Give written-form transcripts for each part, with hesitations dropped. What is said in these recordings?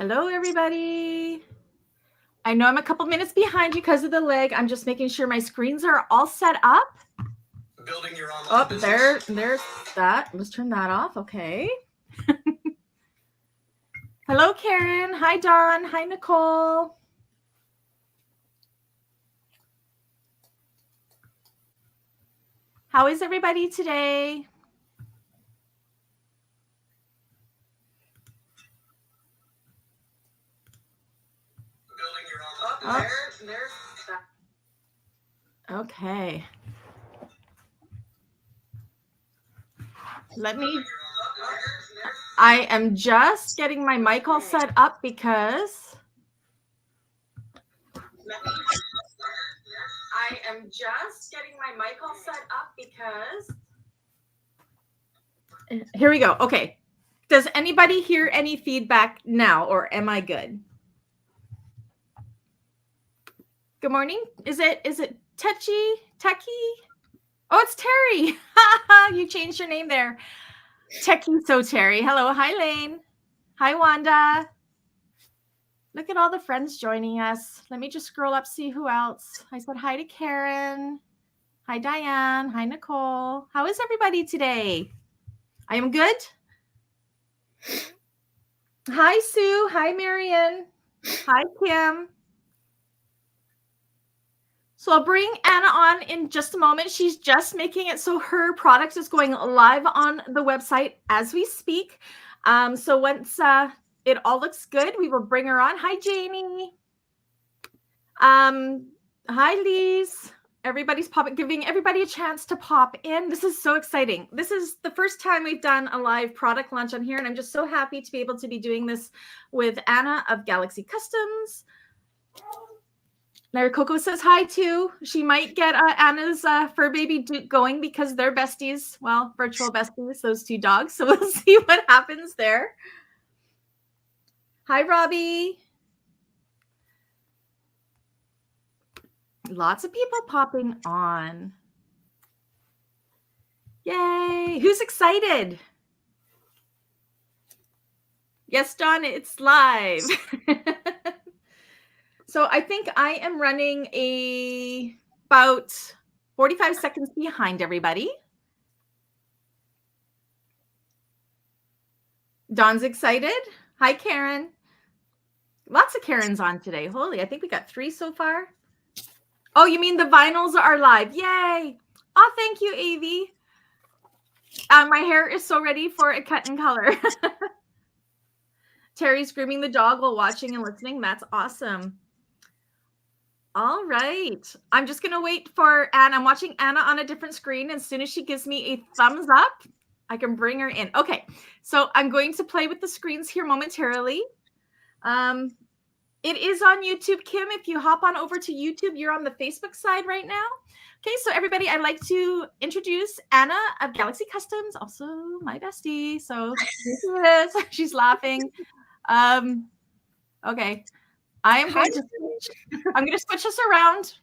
Hello, everybody. I know I'm a couple minutes behind you because of the lag. I'm just making sure my screens are all set up. Building your online business. There's that. Let's turn that off. Okay. Hello, Karen. Hi, Dawn. Hi, Nicole. How is everybody today? Building your online there's that. Okay. I am just getting my mic all set up because here we go. Okay. Does anybody hear any feedback now, or am I good? Good morning. Is it Techie? Oh, it's Terry. You changed your name there. Techie so Terry. Hello. Hi, Lane. Hi, Wanda. Look at all the friends joining us. Let me just scroll up, see who else. I said hi to Karen. Hi, Diane. Hi, Nicole. How is everybody today? I am good. Hi, Sue. Hi, Marion. Hi, Kim. So I'll bring Anna on in just a moment. She's just making it so her product is going live on the website as we speak. So once it all looks good, we will bring her on. Hi, Jamie. Hi, Lise. Everybody's giving everybody a chance to pop in. This is so exciting. This is the first time we've done a live product launch on here, and I'm just so happy to be able to be doing this with Anna of Galaxy Kustoms. Larry Coco says hi too. She might get Anna's fur baby going because they're besties. Well, virtual besties, those two dogs. So we'll see what happens there. Hi, Robbie. Lots of people popping on. Yay. Who's excited? Yes, John, it's live. So I think I am running about 45 seconds behind everybody. Dawn's excited. Hi, Karen. Lots of Karens on today. Holy, I think we got 3 so far. Oh, you mean the vinyls are live. Yay. Oh, thank you, Avi. My hair is so ready for a cut and color. Terry's grooming the dog while watching and listening. That's awesome. All right. I'm just going to wait for Anna. I'm watching Anna on a different screen. As soon as she gives me a thumbs up, I can bring her in. Okay. So I'm going to play with the screens here momentarily. It is on YouTube, Kim. If you hop on over to YouTube, you're on the Facebook side right now. Okay, so everybody, I'd like to introduce Anna of Galaxy Kustoms, also my bestie. So she's laughing. Okay, I'm going to switch us around.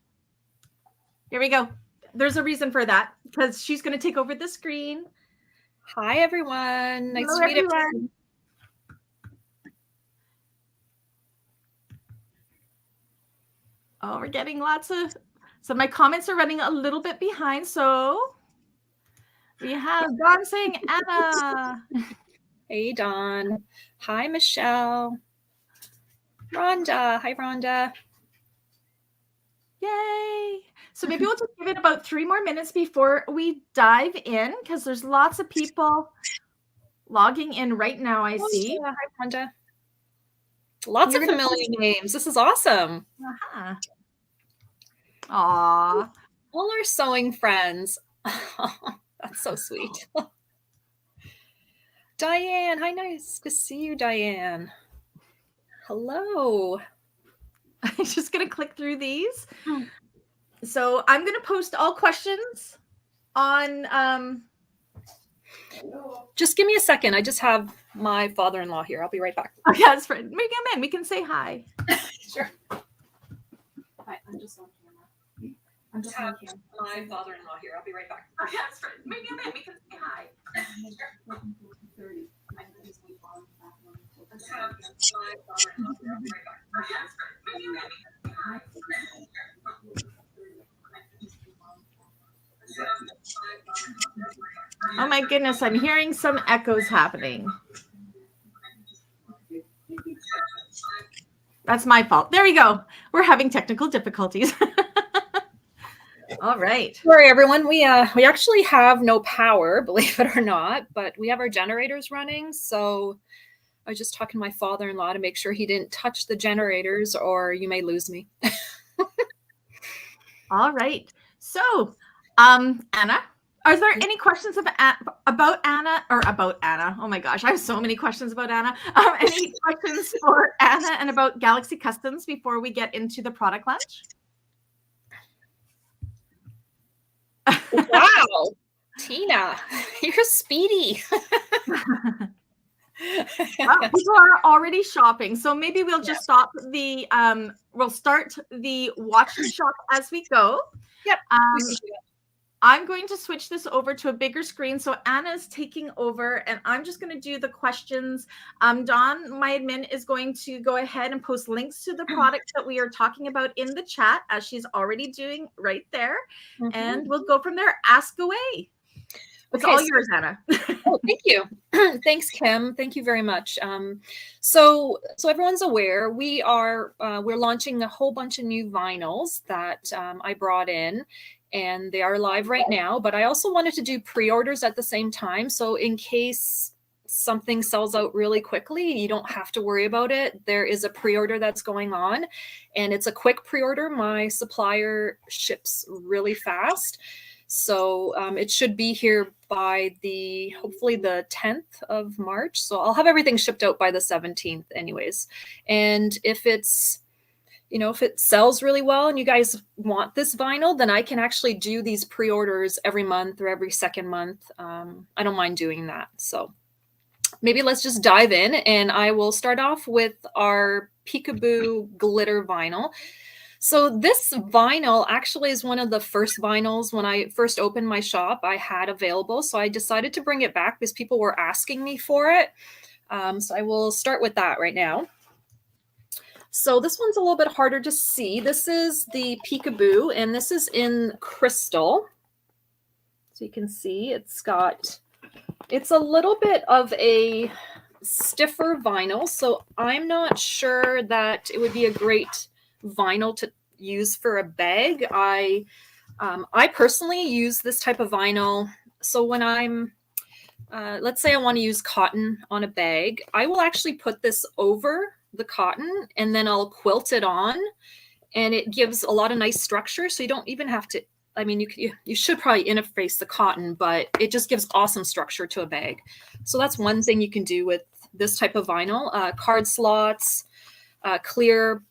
Here we go. There's a reason for that because she's going to take over the screen. Hi, everyone. Nice to meet everyone. Oh, we're getting lots of... So my comments are running a little bit behind. So we have Dawn saying Anna. Hey, Dawn. Hi, Michelle. Rhonda. Hi, Rhonda. Yay. So maybe we'll just give it about 3 more minutes before we dive in because there's lots of people logging in right now, I see. Hi, Rhonda. Lots of familiar names. This is awesome. Uh-huh. Aww. All our sewing friends. That's so sweet. Diane. Hi, nice to see you, Diane. Hello. I'm just going to click through these. So I'm going to post all questions on... Just give me a second. I just have my father-in-law here. I'll be right back. Okay, that's right. Bring him in. We can say hi. Sure. Hi, I'm just on camera. I'm just on camera. My father-in-law here. I'll be right back. Okay, that's right. Bring him in. We can say hi. Oh my goodness, I'm hearing some echoes happening. That's my fault. There we go. We're having technical difficulties. All right. Sorry, everyone. We actually have no power, believe it or not, but we have our generators running. So I was just talking to my father-in-law to make sure he didn't touch the generators, or you may lose me. All right. So, Anna, are there any questions about Anna or about Anna? Oh my gosh, I have so many questions about Anna. Any questions for Anna and about Galaxy Kustoms before we get into the product launch? Wow, Tina, you're speedy. People are already shopping, so maybe we'll just stop the we'll start the watch and shop as we go. Yep. I'm going to switch this over to a bigger screen. So Anna's taking over and I'm just going to do the questions. Dawn, my admin, is going to go ahead and post links to the products that we are talking about in the chat, as she's already doing right there. Mm-hmm. And we'll go from there. Ask away. It's all yours, Anna. Oh, thank you. Thanks, Kim. Thank you very much. So everyone's aware, we're launching a whole bunch of new vinyls that I brought in, and they are live right now. But I also wanted to do pre-orders at the same time. So in case something sells out really quickly, you don't have to worry about it. There is a pre-order that's going on, and it's a quick pre-order. My supplier ships really fast. So it should be here by hopefully the 10th of March. So I'll have everything shipped out by the 17th anyways. And if it's, if it sells really well and you guys want this vinyl, then I can actually do these pre-orders every month or every second month. I don't mind doing that. So maybe let's just dive in, and I will start off with our Peekaboo glitter vinyl. So this vinyl actually is one of the first vinyls when I first opened my shop I had available. So I decided to bring it back because people were asking me for it. So I will start with that right now. So this one's a little bit harder to see. This is the Peekaboo, and this is in crystal. So you can see it's a little bit of a stiffer vinyl. So I'm not sure that it would be a great vinyl to use for a bag. I personally use this type of vinyl. So when I'm, let's say I want to use cotton on a bag, I will actually put this over the cotton and then I'll quilt it on, and it gives a lot of nice structure. So you don't even have to, I mean, you should probably interface the cotton, but it just gives awesome structure to a bag. So that's one thing you can do with this type of vinyl. Card slots, clear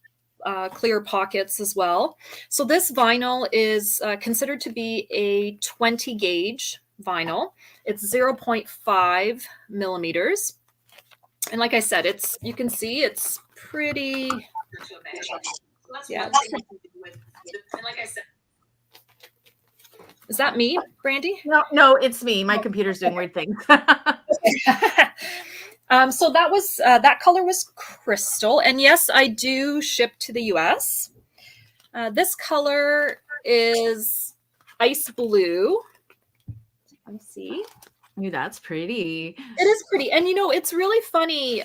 pockets as well. So this vinyl is considered to be a 20 gauge vinyl. It's 0.5 millimeters. And like I said, you can see it's pretty, yeah. And like I said, is that me, Brandy? No, it's me. My computer's doing weird things. So that color was crystal, and yes, I do ship to the US. This color is ice blue. Let me see. Ooh, that's pretty. It is pretty, and it's really funny.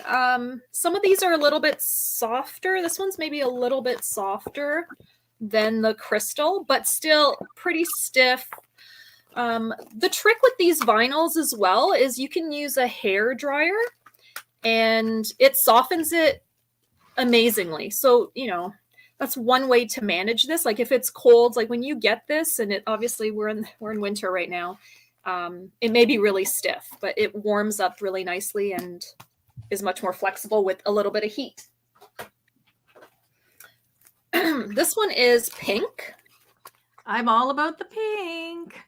Some of these are a little bit softer. This one's maybe a little bit softer than the crystal, but still pretty stiff. The trick with these vinyls as well is you can use a hair dryer, and it softens it amazingly. So, that's one way to manage this. Like if it's cold, like when you get this, and obviously we're in winter right now, it may be really stiff, but it warms up really nicely and is much more flexible with a little bit of heat. This one is pink. I'm all about the pink.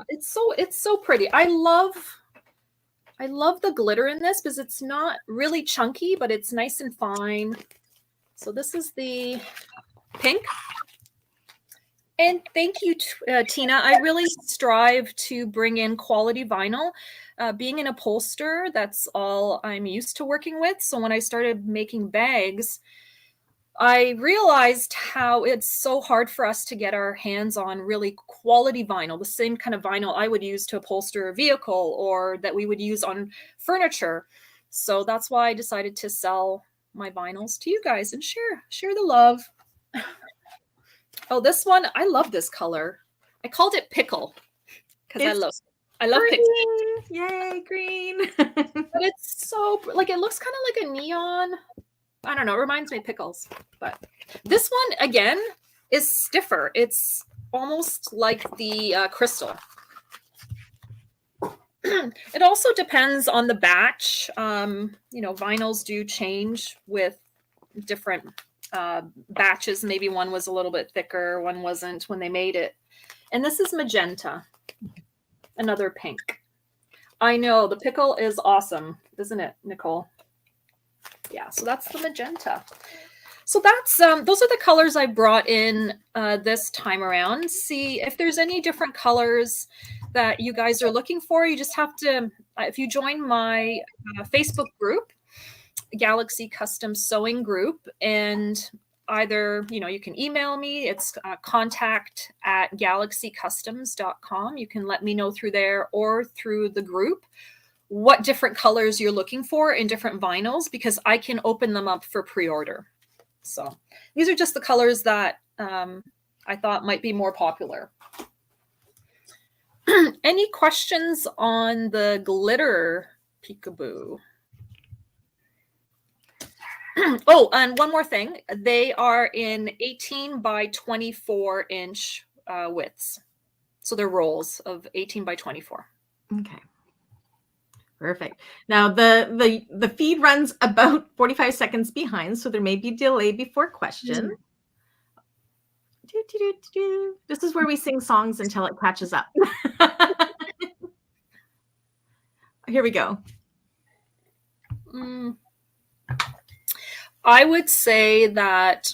It's so pretty. I love the glitter in this because it's not really chunky, but it's nice and fine. So this is the pink. And thank you, Tina. I really strive to bring in quality vinyl. Being an upholsterer, that's all I'm used to working with. So when I started making bags, I realized how it's so hard for us to get our hands on really quality vinyl, the same kind of vinyl I would use to upholster a vehicle or that we would use on furniture. So that's why I decided to sell my vinyls to you guys and share the love. Oh, this one, I love this color. I called it pickle because I love pickle. Yay, green. But it's so, like, it looks kind of like a neon. I don't know. It reminds me of pickles. But this one, again, is stiffer. It's almost like the crystal. It also depends on the batch. Vinyls do change with different batches. Maybe one was a little bit thicker, one wasn't when they made it. And this is magenta. Another pink. I know, the pickle is awesome, isn't it, Nicole? Yeah, so that's the magenta. So that's those are the colors I brought in this time around. See if there's any different colors that you guys are looking for. You just have to, if you join my Facebook group, Galaxy Custom Sewing Group, and either, you can email me. It's contact@galaxycustoms.com. You can let me know through there or through the group what different colors you're looking for in different vinyls, because I can open them up for pre-order. So these are just the colors that I thought might be more popular. Any questions on the glitter peekaboo? Oh, and one more thing. They are in 18 by 24 inch widths. So they're rolls of 18 by 24. Okay. Perfect. Now the feed runs about 45 seconds behind, so there may be delay before question. This is where we sing songs until it catches up. Here we go. I would say that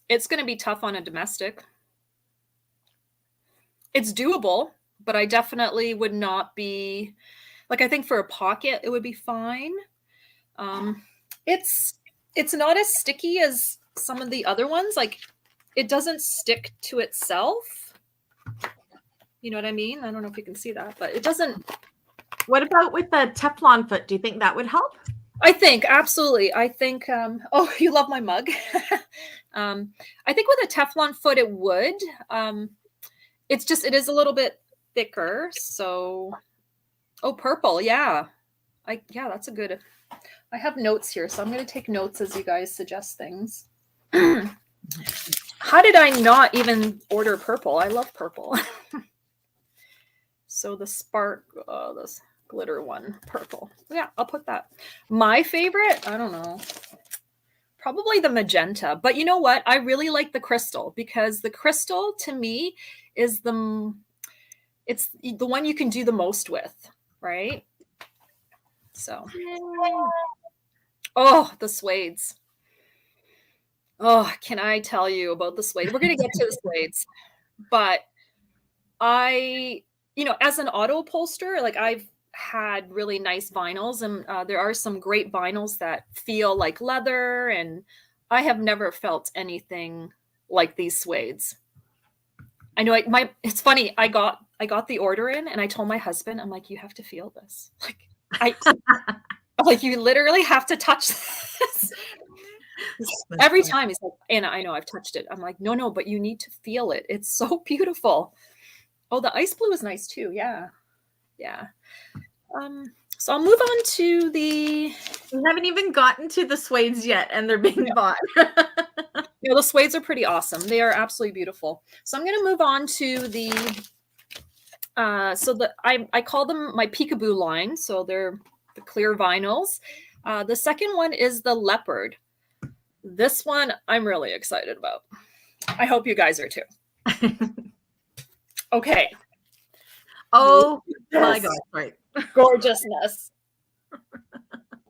it's going to be tough on a domestic. It's doable, but I definitely would not be, like, I think for a pocket, it would be fine. It's not as sticky as some of the other ones. Like, it doesn't stick to itself. You know what I mean? I don't know if you can see that, but it doesn't. What about with the Teflon foot? Do you think that would help? I think absolutely. I think, oh, you love my mug. I think with a Teflon foot, it would. It is a little bit thicker. So, oh, purple. Yeah. That's a good, I have notes here. So I'm going to take notes as you guys suggest things. How did I not even order purple? I love purple. So the spark, this glitter one, purple. Yeah, I'll put that. My favorite, I don't know, probably the magenta. But you know what? I really like the crystal, because the crystal to me is it's the one you can do the most with, right? So, oh, the suedes. Oh, can I tell you about the suede? We're going to get to the suedes, but as an auto upholsterer, like, I've had really nice vinyls, and there are some great vinyls that feel like leather, and I have never felt anything like these suedes. I know it's funny. I got the order in, and I told my husband, I'm like, you have to feel this. Like, you literally have to touch this. Every time he's like, Anna, I know I've touched it. I'm like, no, but you need to feel it. It's so beautiful. Oh, the ice blue is nice too. Yeah. So I'll move on to we haven't even gotten to the suedes yet, and they're being bought. The suedes are pretty awesome. They are absolutely beautiful. So I'm going to move on to I call them my peekaboo line. So they're the clear vinyls. The second one is the leopard. This one I'm really excited about. I hope you guys are too. Okay. Oh my gosh, right. Gorgeousness.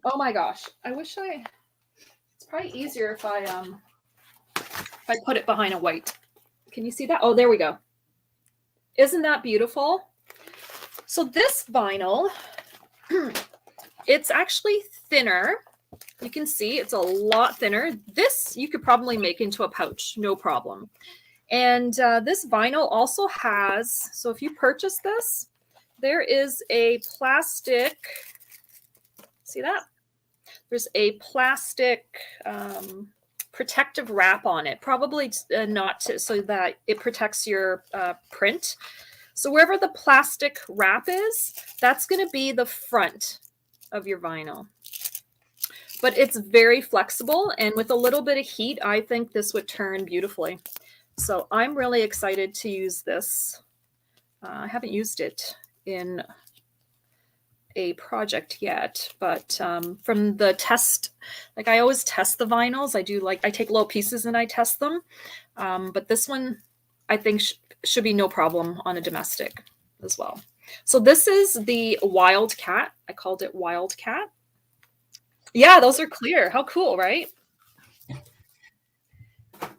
Oh my gosh. I wish it's probably easier if I put it behind a white. Can you see that? Oh, there we go. Isn't that beautiful? So this vinyl, it's actually thinner You can see it's a lot thinner. This you could probably make into a pouch, no problem. And this vinyl also has, so if you purchase this, there is a plastic, see that? There's a plastic protective wrap on it, probably not to, so that it protects your print. So wherever the plastic wrap is, that's going to be the front of your vinyl. But it's very flexible, and with a little bit of heat, I think this would turn beautifully. So I'm really excited to use this. I haven't used it in a project yet, but from the test, like I always test the vinyls. I take little pieces and I test them. But this one I think should be no problem on a domestic as well. So this is the Wildcat. I called it Wildcat. Yeah, those are clear. How cool, right?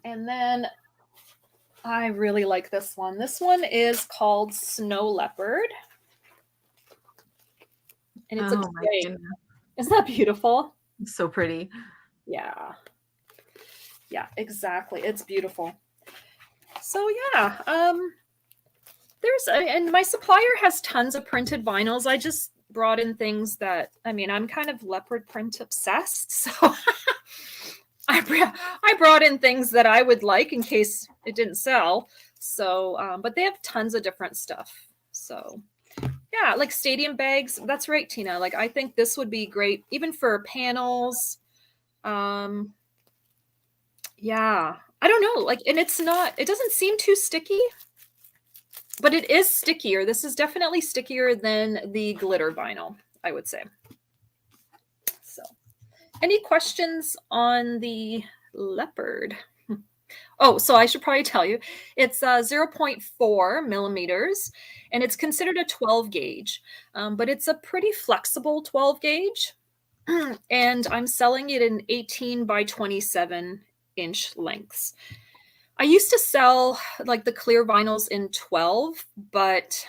And then I really like this one. This one is called Snow Leopard. And it's a gray. Isn't that beautiful? It's so pretty. Yeah. Yeah, exactly. It's beautiful. So yeah, and my supplier has tons of printed vinyls. I just brought in things that, I mean, I'm kind of leopard print obsessed. So I brought in things that I would like in case it didn't sell. So, but they have tons of different stuff. So yeah, like stadium bags. That's right, Tina. Like, I think this would be great even for panels. Yeah, I don't know. Like, and it doesn't seem too sticky, but it is stickier. This is definitely stickier than the glitter vinyl, I would say. So, any questions on the Leopard? Oh, so I should probably tell you, it's 0.4 millimeters, and it's considered a 12 gauge, but it's a pretty flexible 12 gauge, and I'm selling it in 18 by 27 inch lengths. I used to sell like the clear vinyls in 12, but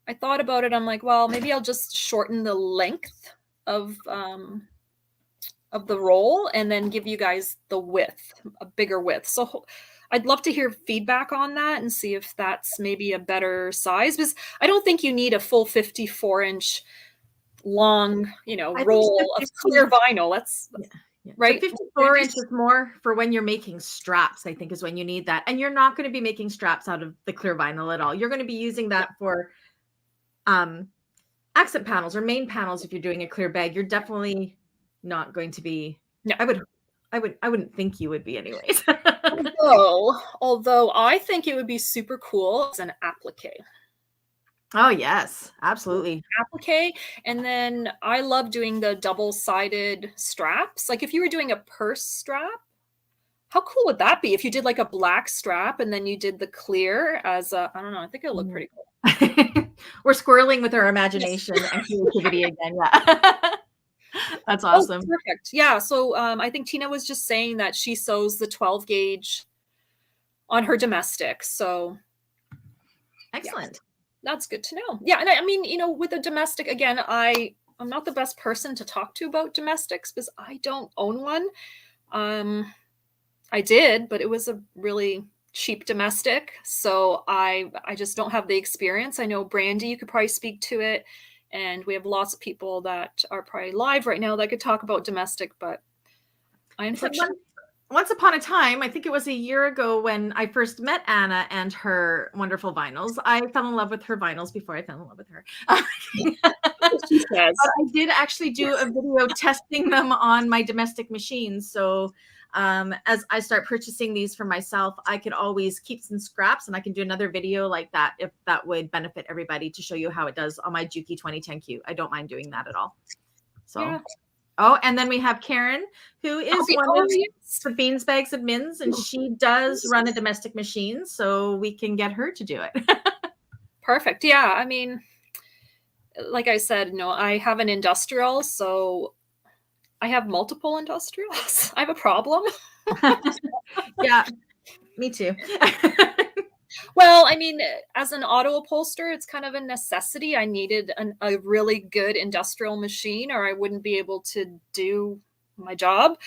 I thought about it. I'm like, well, maybe I'll just shorten the length of the roll and then give you guys the width, a bigger width. So I'd love to hear feedback on that and see if that's maybe a better size, because I don't think you need a full 54-inch long, roll of clear vinyl. That's right. So 54 inches more for when you're making straps, I think, is when you need that. And you're not going to be making straps out of the clear vinyl at all. You're going to be using that for accent panels or main panels. If you're doing a clear bag, you're definitely not going to be. No, I wouldn't think you would be anyways. although I think it would be super cool as an applique. Oh yes, absolutely. Applique. And then I love doing the double-sided straps. Like if you were doing a purse strap, how cool would that be if you did like a black strap and then you did the clear as a, I don't know, I think it would look pretty cool. We're squirreling with our imagination and creativity again. Yeah. That's awesome. Oh, perfect. Yeah. So I think Tina was just saying that she sews the 12 gauge on her domestic. So excellent. Yeah, that's good to know. Yeah. And I mean, with a domestic, again, I'm not the best person to talk to about domestics because I don't own one. I did, but it was a really cheap domestic. So I just don't have the experience. I know Brandy, you could probably speak to it. And we have lots of people that are probably live right now that could talk about domestic, but I unfortunately. Once upon a time, I think it was a year ago when I first met Anna and her wonderful vinyls. I fell in love with her vinyls before I fell in love with her. She says. But I did actually do a video testing them on my domestic machines. So as I start purchasing these for myself, I could always keep some scraps and I can do another video like that if that would benefit everybody to show you how it does on my Juki 2010Q. I don't mind doing that at all. So, yeah. Oh, and then we have Karen, who is one of the Beans Bags of Mins, and she does run a domestic machine, so we can get her to do it. Perfect. Yeah, I mean, like I said, I have an industrial, so I have multiple industrials. I have a problem. Yeah, me too. Well, I mean, as an auto upholster, it's kind of a necessity. I needed a really good industrial machine or I wouldn't be able to do my job.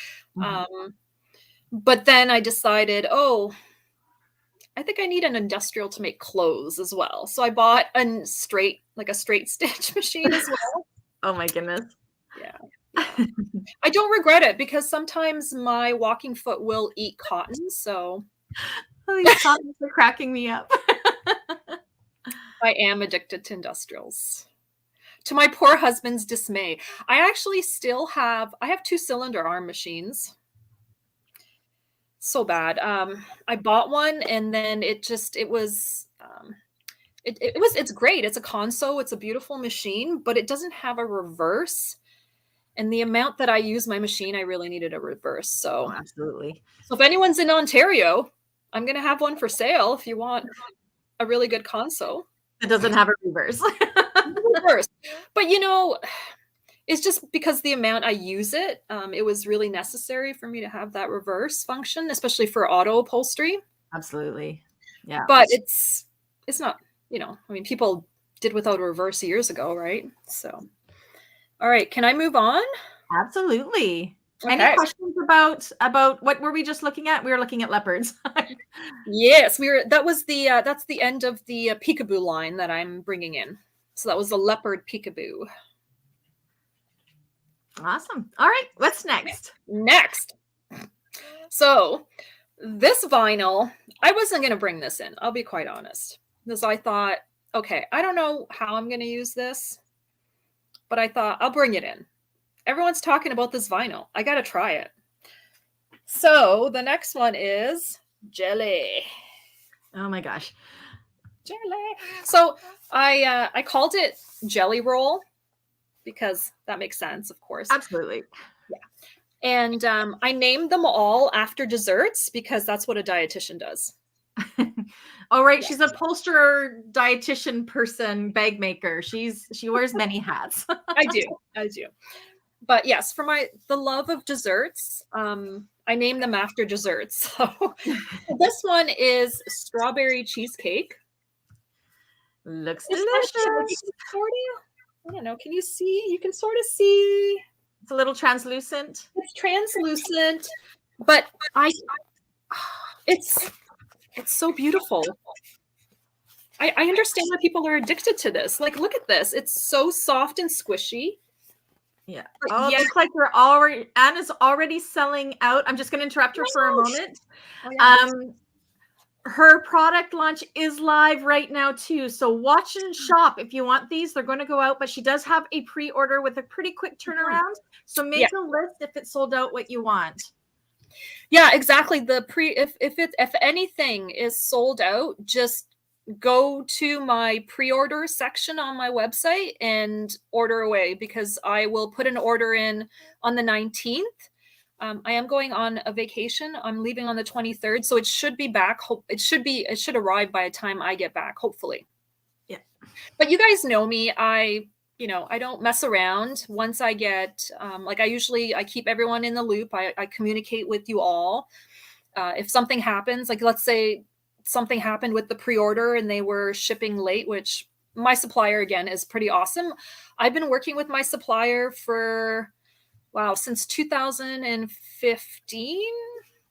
But then I decided, oh, I think I need an industrial to make clothes as well. So I bought a straight stitch machine as well. Oh my goodness. Yeah. I don't regret it because sometimes my walking foot will eat cotton. So these cottons are cracking me up. I am addicted to industrials. To my poor husband's dismay. I actually still have 2-cylinder arm machines. So bad. I bought one and then it's great. It's a console. It's a beautiful machine, but it doesn't have a reverse. And the amount that I use my machine, I really needed a reverse. So absolutely. So if anyone's in Ontario, I'm going to have one for sale if you want a really good console. It doesn't have a reverse. But it's just because the amount I use it, it was really necessary for me to have that reverse function, especially for auto upholstery. Absolutely. Yeah. But it's not, people did without a reverse years ago, right? So, all right. Can I move on? Absolutely. Okay. Any questions about what were we just looking at? We were looking at leopards. Yes, that's the end of the peekaboo line that I'm bringing in. So that was the leopard peekaboo. Awesome. All right. What's next? So this vinyl, I wasn't going to bring this in. I'll be quite honest. Because I thought, okay, I don't know how I'm going to use this, but I thought I'll bring it in. Everyone's talking about this vinyl. I got to try it. So the next one is jelly. Oh my gosh. Jelly. So I called it jelly roll because that makes sense, of course. Absolutely. Yeah. And I named them all after desserts because that's what a dietitian does. Oh, right. Yes. She's a upholsterer, dietitian person, bag maker. She wears many hats. I do. But yes, for the love of desserts, I named them after desserts. So this one is strawberry cheesecake. Looks delicious. I don't know. Can you see? You can sort of see. It's a little translucent. It's translucent, but it's so beautiful. I understand why people are addicted to this. Like, look at this. It's so soft and squishy. Yeah. Oh, it looks like Anna's already selling out. I'm just going to interrupt her for a moment. Oh, yeah. Her product launch is live right now too. So watch and shop if you want these. They're going to go out, but she does have a pre-order with a pretty quick turnaround. So make a list if it's sold out what you want. Yeah, exactly. If anything is sold out, just go to my pre-order section on my website and order away because I will put an order in on the 19th. I am going on a vacation. I'm leaving on the 23rd, so it should be back. It should arrive by the time I get back, hopefully. Yeah. But you guys know me. I don't mess around. Once I get, I keep everyone in the loop. I communicate with you all. If something happens, like let's say something happened with the pre-order and they were shipping late, which my supplier again is pretty awesome. I've been working with my supplier for since 2015, I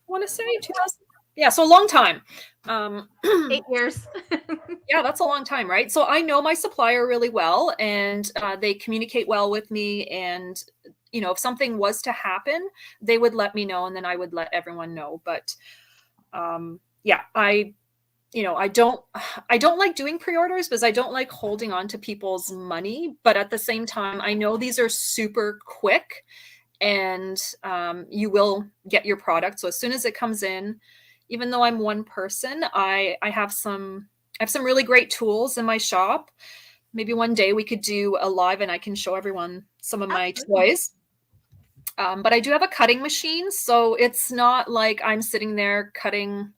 want to say 2000. Yeah, so a long time. 8 years. Yeah, that's a long time, right? So I know my supplier really well, and they communicate well with me. And if something was to happen, they would let me know, and then I would let everyone know. But I don't like doing pre-orders because I don't like holding on to people's money. But at the same time, I know these are super quick and you will get your product. So as soon as it comes in, even though I'm one person, I have some really great tools in my shop. Maybe one day we could do a live and I can show everyone some of my toys. But I do have a cutting machine. So it's not like I'm sitting there cutting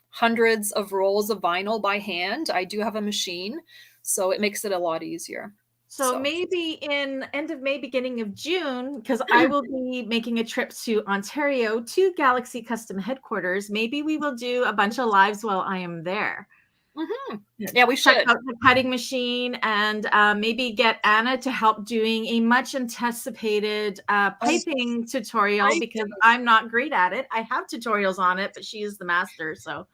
hundreds of rolls of vinyl by hand. I do have a machine, so it makes it a lot easier. So maybe in end of May, beginning of June, because I will be making a trip to Ontario to Galaxy Custom headquarters. Maybe we will do a bunch of lives while I am there. Yeah, we should. Check out the cutting machine and maybe get Anna to help doing a much anticipated piping tutorial, because I'm not great at it. I have tutorials on it, but she is the master. So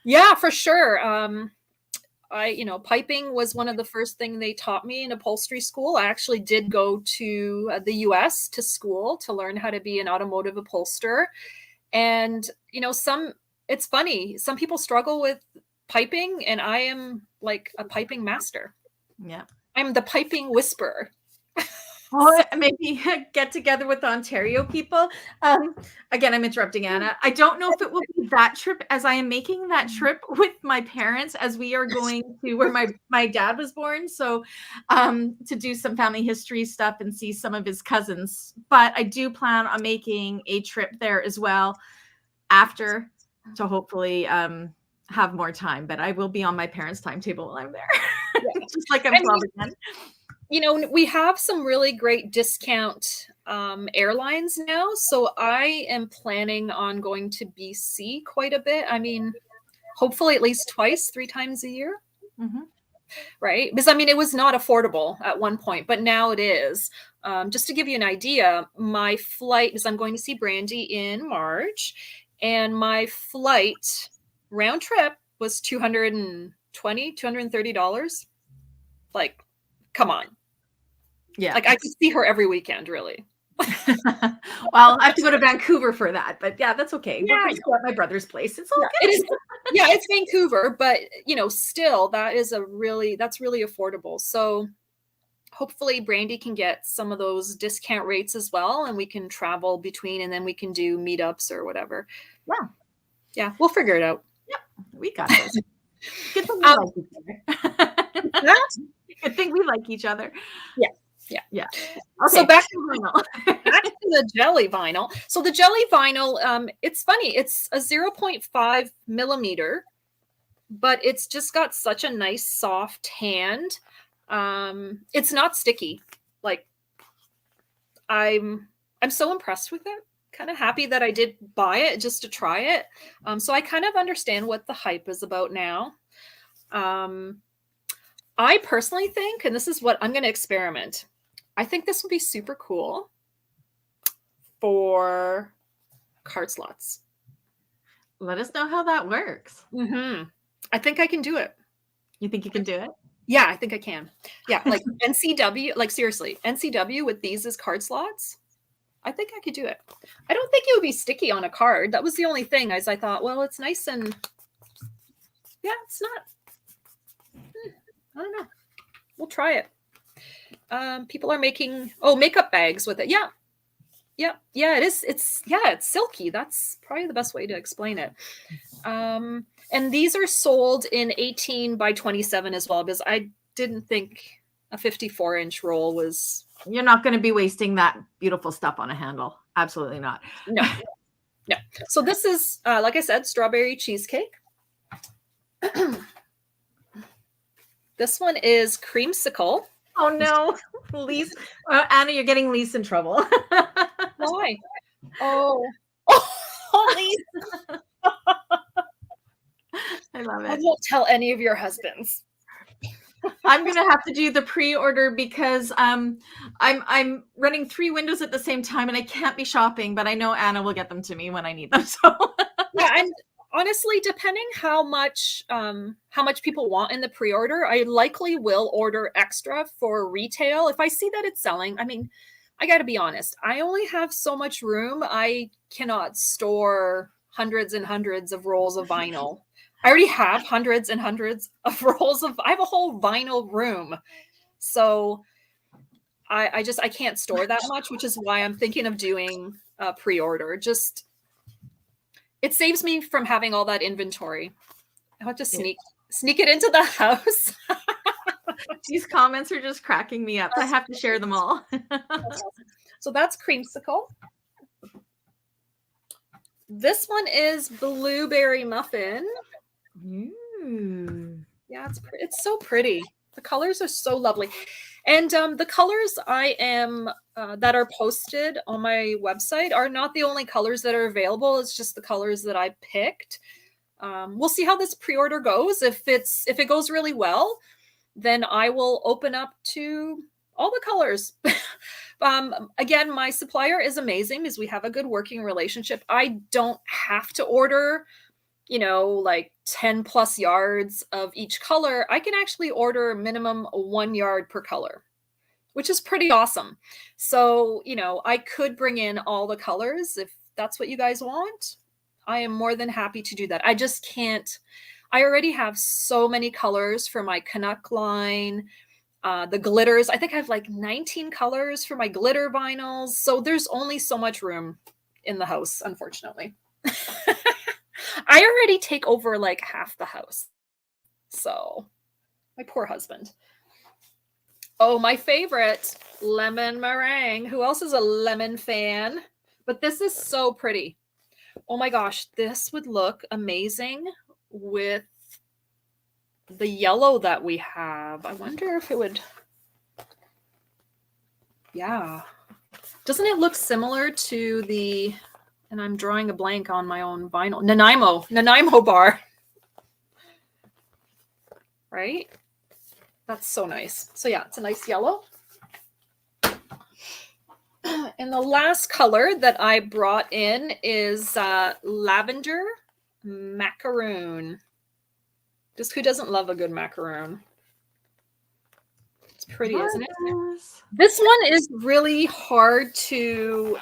yeah, for sure. Piping was one of the first thing they taught me in upholstery school. I actually did go to the US to school to learn how to be an automotive upholsterer. And, it's funny. Some people struggle with piping, and I am like a piping master. yeah. I'm the piping whisperer. Well, maybe get together with the Ontario people. Again, I'm interrupting Anna. I don't know if it will be that trip, as I am making that trip with my parents, as we are going to where my dad was born. So to do some family history stuff and see some of his cousins. But I do plan on making a trip there as well after, to hopefully have more time. But I will be on my parents' timetable while I'm there. Just like I'm 12 again. We have some really great discount airlines now. So I am planning on going to BC quite a bit. I mean, hopefully at least 3 times a year. Mm-hmm. Right? Because it was not affordable at one point, but now it is. Just to give you an idea, my flight, because I'm going to see Brandy in March, and my flight round trip was $230. Like, come on. Yeah. Like I could see her every weekend, really. Well, I have to go to Vancouver for that, but yeah, that's okay. Yeah, We're going to go at my brother's place. It's all good. It is, it's Vancouver, but still that's really affordable. So hopefully Brandy can get some of those discount rates as well, and we can travel between, and then we can do meetups or whatever. Yeah, we'll figure it out. Yeah, we got this. Good thing we like each other. Good thing we like each other. Yeah. Okay. So back to vinyl. Back to the jelly vinyl. So the jelly vinyl, it's funny. It's a 0.5 millimeter, but it's just got such a nice soft hand. It's not sticky. Like I'm so impressed with it. Kind of happy that I did buy it just to try it. So I kind of understand what the hype is about now. I personally think, and this is what I'm going to experiment, I think this would be super cool for card slots. Let us know how that works. Mm-hmm. I think I can do it. You think you can do it? Yeah, I think I can. Yeah, like NCW, like seriously, NCW with these as card slots. I think I could do it. I don't think it would be sticky on a card. That was the only thing, as I thought, well, it's nice and it's not. I don't know. We'll try it. People are making makeup bags with it. Yeah, it is. It's silky. That's probably the best way to explain it. And these are sold in 18 by 27 as well, because I didn't think a 54-inch roll was. You're not going to be wasting that beautiful stuff on a handle. Absolutely not. No. So this is, like I said, strawberry cheesecake. This one is creamsicle. Oh no, Lise. Anna, you're getting Lise in trouble. Why? Oh, Lise. I love it. I won't tell any of your husbands. I'm gonna have to do the pre-order because I'm running 3 windows at the same time and I can't be shopping, but I know Anna will get them to me when I need them. So yeah, and honestly, depending how much people want in the pre-order, I likely will order extra for retail. If I see that it's selling, I got to be honest. I only have so much room. I cannot store hundreds and hundreds of rolls of vinyl. I already have hundreds and hundreds of rolls I have a whole vinyl room. So I can't store that much, which is why I'm thinking of doing a pre-order. Just, it saves me from having all that inventory. I have to sneak it into the house. These comments are just cracking me up. I have to share them all. So that's creamsicle. This one is blueberry muffin. Yeah, it's so pretty. The colors are so lovely. And the colors that are posted on my website are not the only colors that are available. It's just the colors that I picked. We'll see how this pre-order goes. If it goes really well, then I will open up to all the colors. Again, my supplier is amazing because we have a good working relationship. I don't have to order, like 10 plus yards of each color. I can actually order minimum 1 yard per color, which is pretty awesome. So, I could bring in all the colors if that's what you guys want. I am more than happy to do that. I just can't. I already have so many colors for my Canuck line. The glitters, I think I have like 19 colors for my glitter vinyls. So there's only so much room in the house, unfortunately. I already take over like half the house. So my poor husband. Oh, my favorite, lemon meringue. Who else is a lemon fan? But this is so pretty. Oh my gosh, this would look amazing with the yellow that we have. I wonder if it would. Yeah. Doesn't it look similar to the, and I'm drawing a blank on my own vinyl, Nanaimo bar. Right? That's so nice. So yeah, it's a nice yellow. And the last color that I brought in is Lavender Macaroon. Just who doesn't love a good macaroon? It's pretty, isn't it? This one is really hard to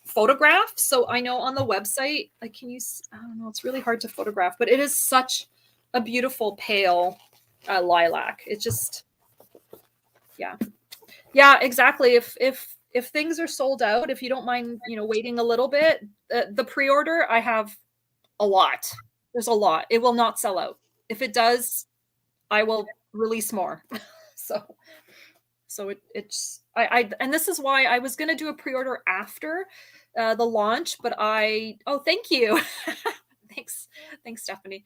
photograph. So I know on the website, like, I don't know, it's really hard to photograph, but it is such a beautiful pale lilac. It just, yeah. Yeah, exactly. If things are sold out, if you don't mind, waiting a little bit, the pre-order, I have a lot. There's a lot. It will not sell out. If it does, I will release more. So it's and this is why I was going to do a pre-order after the launch, but thank you. Thanks, Stephanie.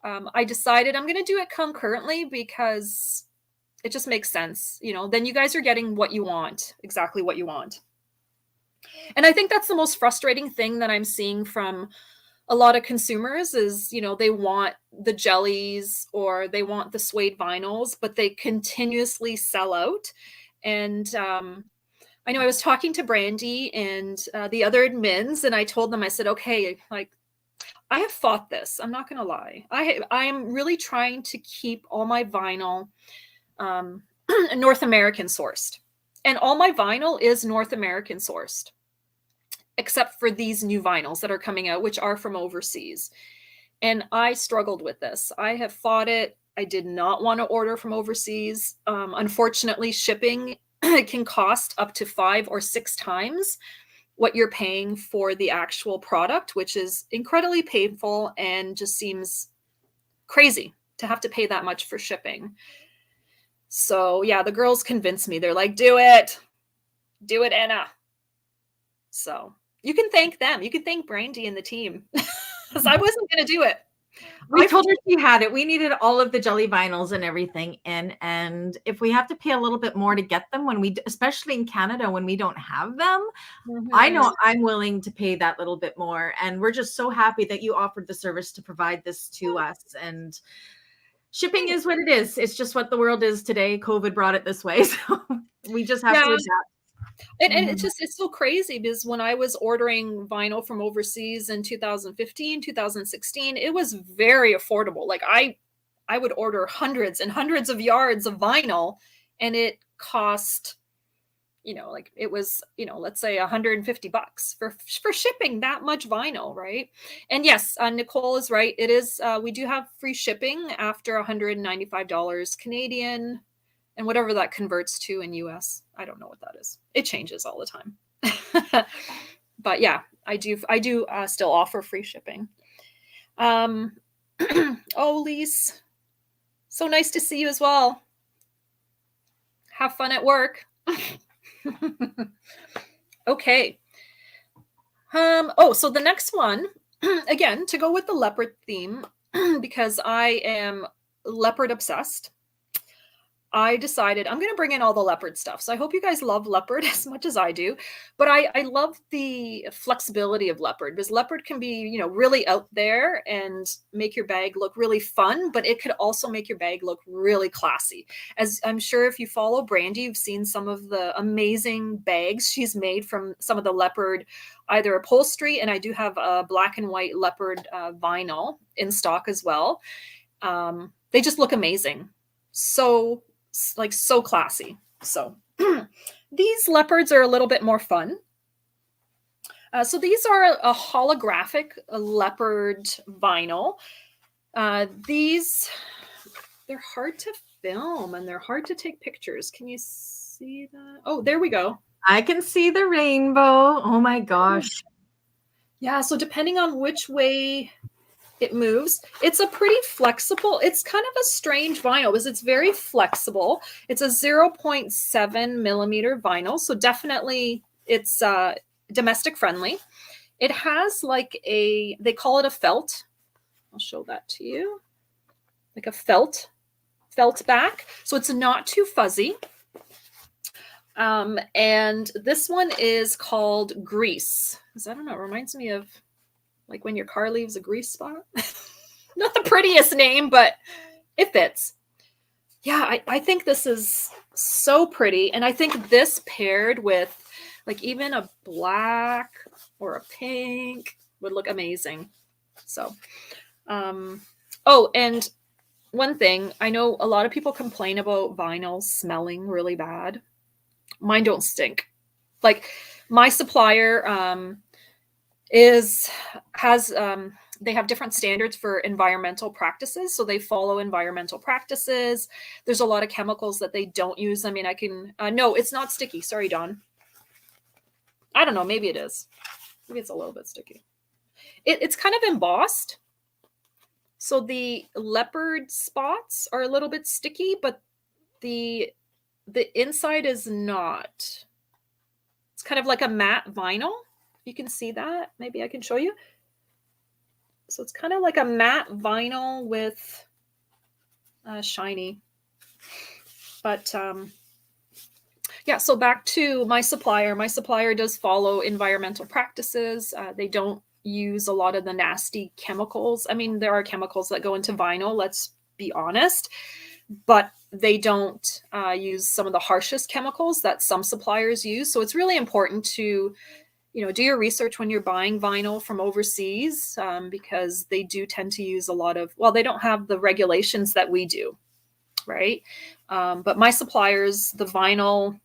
I decided I'm going to do it concurrently because it just makes sense. Then you guys are getting what you want, exactly what you want. And I think that's the most frustrating thing that I'm seeing from a lot of consumers is, they want the jellies or they want the suede vinyls, but they continuously sell out. And I know I was talking to Brandy and the other admins, and I told them, I said, okay, like, I have fought this. I'm not going to lie. I'm really trying to keep all my vinyl North American sourced. And all my vinyl is North American sourced, except for these new vinyls that are coming out, which are from overseas. And I struggled with this. I have fought it. I did not want to order from overseas. Unfortunately, shipping can cost up to 5 or 6 times what you're paying for the actual product, which is incredibly painful and just seems crazy to have to pay that much for shipping. So yeah, the girls convinced me. They're like, do it, Anna. So you can thank them. You can thank Brandy and the team because I wasn't going to do it. We told her she had it. We needed all of the jelly vinyls and everything in. And if we have to pay a little bit more to get them especially in Canada, when we don't have them, I know I'm willing to pay that little bit more. And we're just so happy that you offered the service to provide this to us. And shipping is what it is. It's just what the world is today. COVID brought it this way. So we just have to adapt. And it's so crazy because when I was ordering vinyl from overseas in 2015, 2016, it was very affordable. Like I would order hundreds and hundreds of yards of vinyl and it cost, like it was, let's say $150 for shipping that much vinyl. Right. And yes, Nicole is right. It is, we do have free shipping after $195 Canadian. And whatever that converts to in US, I don't know what that is. It changes all the time. But yeah, I do still offer free shipping. Oh, Lise, so nice to see you as well. Have fun at work. Okay. So the next one, again, to go with the leopard theme, because I am leopard obsessed. I decided I'm going to bring in all the leopard stuff. So I hope you guys love leopard as much as I do. But I love the flexibility of leopard, because leopard can be, you know, really out there and make your bag look really fun, but it could also make your bag look really classy. As I'm sure if you follow Brandy, you've seen some of the amazing bags she's made from some of the leopard, either upholstery, and I do have a black and white leopard vinyl in stock as well. They just look amazing. So classy. So these leopards are a little bit more fun. So these are a holographic leopard vinyl. They're hard to film and they're hard to take pictures. Can you see that? Oh, there we go. I can see the rainbow. Oh my gosh. Yeah, so depending on which way it moves, it's a pretty flexible, it's kind of a strange vinyl because it's very flexible. It's a 0.7 millimeter vinyl, so definitely it's domestic friendly. It has like they call it a felt. I'll show that to you. Like a felt back, so it's not too fuzzy. And this one is called Grease, because I don't know, it reminds me of like when your car leaves a grease spot. Not the prettiest name, but it fits. Yeah, I think this is so pretty. And I think this paired with like even a black or a pink would look amazing. So, oh, and one thing, I know a lot of people complain about vinyls smelling really bad. Mine don't stink. Like my supplier, they have different standards for environmental practices. So they follow environmental practices. There's a lot of chemicals that they don't use. I mean, no, it's not sticky. Sorry, Dawn. I don't know. Maybe it is. Maybe it's a little bit sticky. It's kind of embossed. So the leopard spots are a little bit sticky, but the inside is not. It's kind of like a matte vinyl. You can see that. Maybe I can show you. So it's kind of like a matte vinyl with shiny. But yeah, so back to my supplier. My supplier does follow environmental practices. They don't use a lot of the nasty chemicals. I mean, there are chemicals that go into vinyl, let's be honest, but they don't use some of the harshest chemicals that some suppliers use. So it's really important to do your research when you're buying vinyl from overseas, because they do tend to use a lot of, well, they don't have the regulations that we do, right? But my suppliers, the vinyl,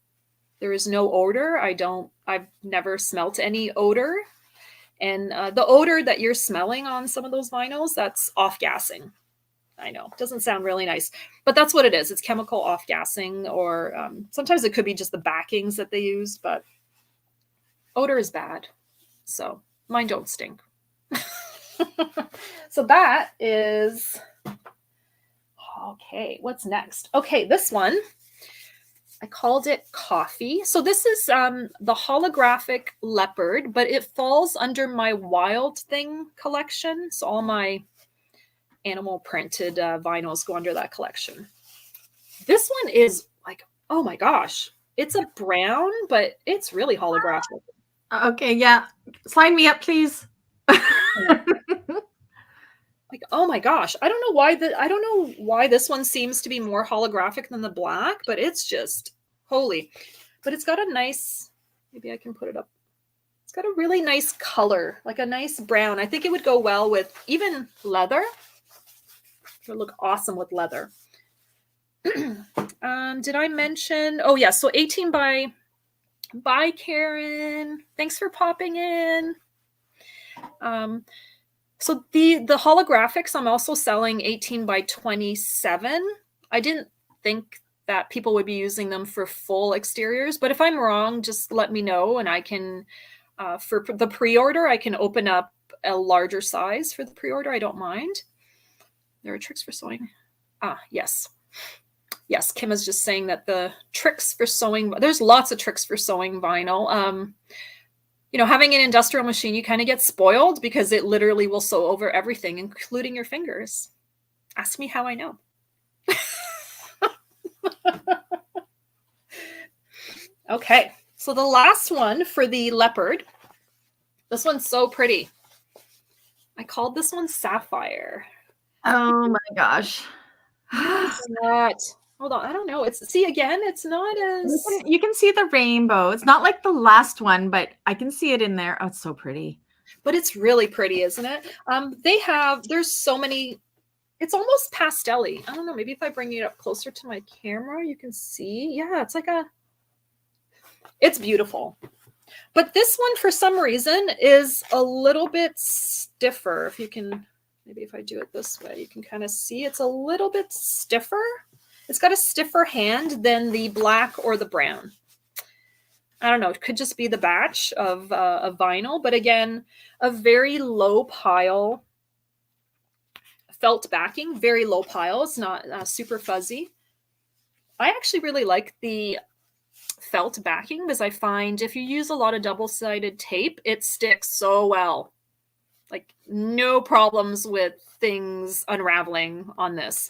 there is no odor. I've never smelt any odor. And the odor that you're smelling on some of those vinyls, that's off-gassing. I know, it doesn't sound really nice, but that's what it is. It's chemical off-gassing, or sometimes it could be just the backings that they use, but odor is bad. So mine don't stink. So that is, okay, what's next? Okay, this one, I called it Coffee. So this is the holographic leopard, but it falls under my Wild Thing collection. So all my animal printed vinyls go under that collection. This one is like, oh my gosh, it's a brown, but it's really holographic. Okay, yeah. Sign me up, please. Like, oh my gosh, I don't know why this one seems to be more holographic than the black, but it's just holy. But it's got a nice, maybe I can put it up. It's got a really nice color, like a nice brown. I think it would go well with even leather. It would look awesome with leather. Did I mention? Oh yeah, so 18 by. Bye, Karen. Thanks for popping in. So the holographics, I'm also selling 18 by 27. I didn't think that people would be using them for full exteriors, but if I'm wrong, just let me know, and I can, for the pre-order, I can open up a larger size for the pre-order. I don't mind. There are tricks for sewing. Yes. Yes, Kim is just saying that the tricks for sewing, there's lots of tricks for sewing vinyl. Having an industrial machine, you kind of get spoiled because it literally will sew over everything, including your fingers. Ask me how I know. Okay, so the last one for the leopard. This one's so pretty. I called this one Sapphire. Oh my gosh. It's not. Hold on, I don't know. See again, it's not as You can see the rainbow. It's not like the last one, but I can see it in there. Oh, it's so pretty. but it's really pretty, isn't it? There's so many, it's almost pastel-y. I don't know, maybe if I bring it up closer to my camera, you can see. Yeah, it's beautiful. But this one, for some reason, is a little bit stiffer. If you can, maybe if I do it this way, you can kind of see it's a little bit stiffer. It's got a stiffer hand than the black or the brown. I don't know. It could just be the batch of vinyl. But again, a very low pile felt backing, very low pile. It's not super fuzzy. I actually really like the felt backing because I find if you use a lot of double-sided tape, it sticks so well. Like no problems with things unraveling on this.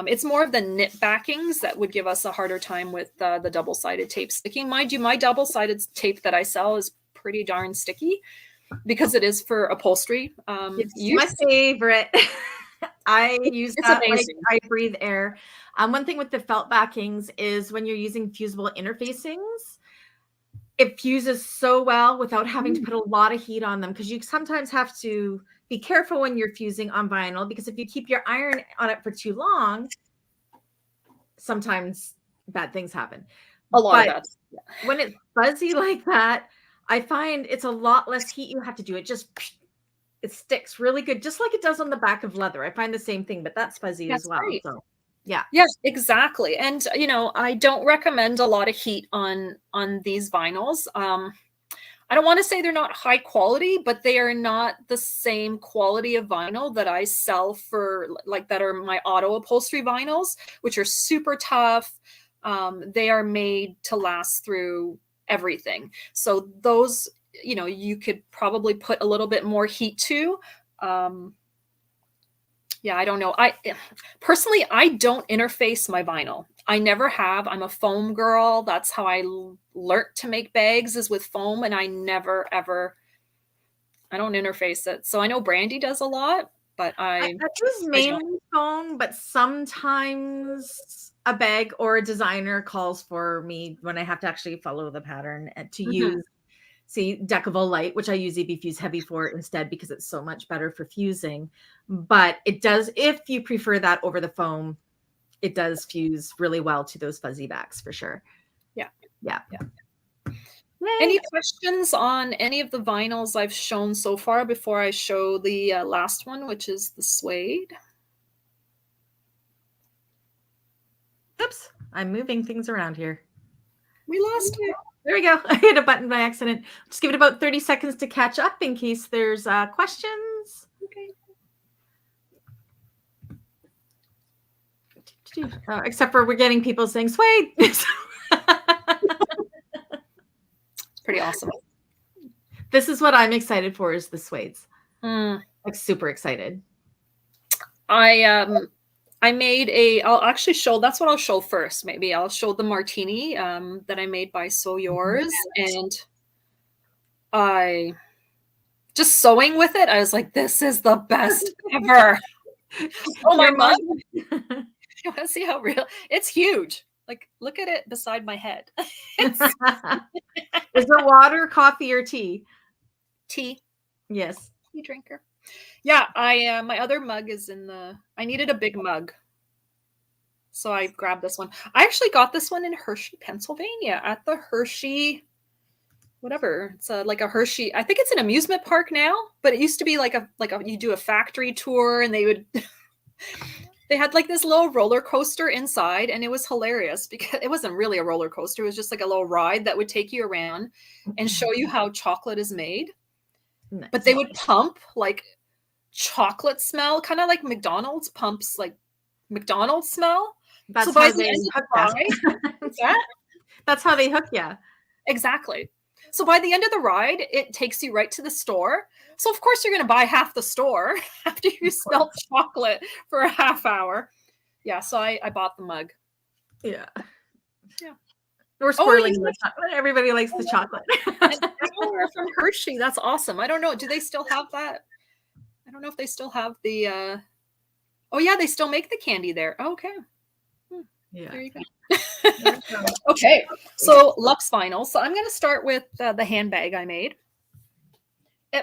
It's more of the knit backings that would give us a harder time with the double-sided tape sticking. Mind you, my double-sided tape that I sell is pretty darn sticky because it is for upholstery. It's my favorite. I use that like I breathe air. One thing with the felt backings is when you're using fusible interfacings, it fuses so well without having to put a lot of heat on them, because you sometimes have to be careful when you're fusing on vinyl, because if you keep your iron on it for too long, sometimes bad things happen. A lot of that. Yeah. When it's fuzzy like that, I find it's a lot less heat you have to do. It sticks really good, just like it does on the back of leather. I find the same thing, but that's fuzzy as well. Great. So yeah. Yes, exactly. And I don't recommend a lot of heat on these vinyls. I don't want to say they're not high quality, but they are not the same quality of vinyl that I sell for, like, that are my auto upholstery vinyls, which are super tough. They are made to last through everything. So those, you could probably put a little bit more heat to. Yeah, I don't know. I personally don't interface my vinyl. I never have. I'm a foam girl. That's how I learned to make bags, is with foam, and I never ever. I don't interface it. So I know Brandy does a lot, but I use mainly foam, but sometimes a bag or a designer calls for me when I have to actually follow the pattern and to use. See, Decavol Light, which I use EB Fuse Heavy for instead, because it's so much better for fusing. But it does, if you prefer that over the foam, it does fuse really well to those fuzzy backs for sure. Yeah. Any questions on any of the vinyls I've shown so far before I show the last one, which is the suede? Oops, I'm moving things around here. We lost it. There we go. I hit a button by accident. Just give it about 30 seconds to catch up in case there's questions. Okay. Except for we're getting people saying suede. It's pretty awesome. This is what I'm excited for, is the suedes. Like super excited. I made I'll actually show, that's what I'll show first. Maybe I'll show the Martini that I made by Sew Yours. And I just sewing with it, I was like, this is the best ever. Oh my God. You want to see how real? It's huge. Like, look at it beside my head. Is it water, coffee, or tea? Tea. Yes. Tea drinker. Yeah, my other mug is in I needed a big mug. So I grabbed this one. I actually got this one in Hershey, Pennsylvania, at the Hershey, whatever. It's like a Hershey. I think it's an amusement park now, but it used to be like you do a factory tour, and they had like this little roller coaster inside, and it was hilarious because it wasn't really a roller coaster. It was just like a little ride that would take you around and show you how chocolate is made. Nice. But they would pump like chocolate smell, kind of like McDonald's pumps like McDonald's smell. That's how they hook you. That's how they hook you. Exactly. So by the end of the ride, it takes you right to the store. So of course you're going to buy half the store after you smell chocolate for a half hour. Yeah, so I bought the mug. Yeah. Yeah. We're Oh, spoiling you the chocolate. Everybody likes the chocolate. and are from Hershey. That's awesome. I don't know. Do they still have that? I don't know if they still have the oh yeah, they still make the candy there. Okay. Yeah. There you go. There we go. Okay. So Lux Vinyl. So I'm going to start with the handbag I made.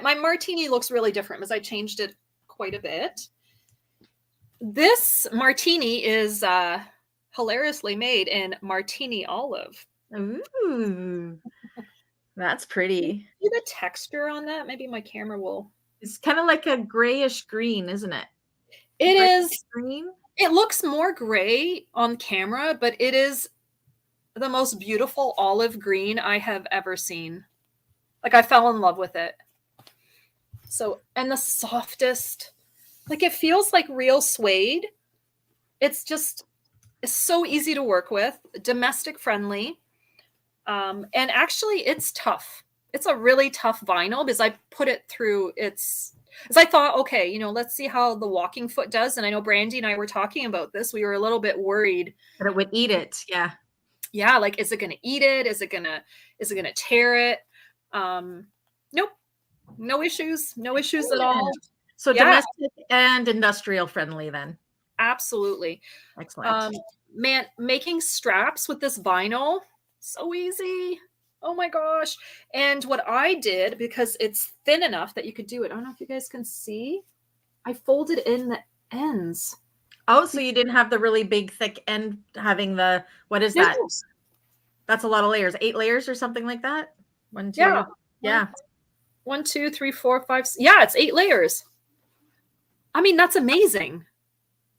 My Martini looks really different because I changed it quite a bit. This Martini is hilariously made in Martini olive. Ooh, that's pretty. See the texture on that? Maybe my camera will. It's kind of like a grayish green, isn't it? It Grayish is. green. It looks more gray on camera, but it is the most beautiful olive green I have ever seen. Like I fell in love with it. So, and the softest, like it feels like real suede. It's so easy to work with, domestic friendly. And actually it's tough. It's a really tough vinyl because I put it through as I thought, okay, you know, let's see how the walking foot does. And I know Brandy and I were talking about this. We were a little bit worried That it would eat it. Yeah. Yeah. Like, is it going to eat it? Is it going to tear it? Nope. No issues. No issues at all. So Yeah. domestic and industrial friendly then. Absolutely. Excellent. Man, making straps with this vinyl, so easy. Oh my gosh. And what I did, because it's thin enough that you could do it. I don't know if you guys can see. I folded in the ends. Oh, so you didn't have the really big, thick end having what is that? That's a lot of layers. 8 layers or something like that? 1, 2. Yeah. Yeah. 1, 2, 3, 4, 5. Yeah, it's 8 layers. I mean, that's amazing.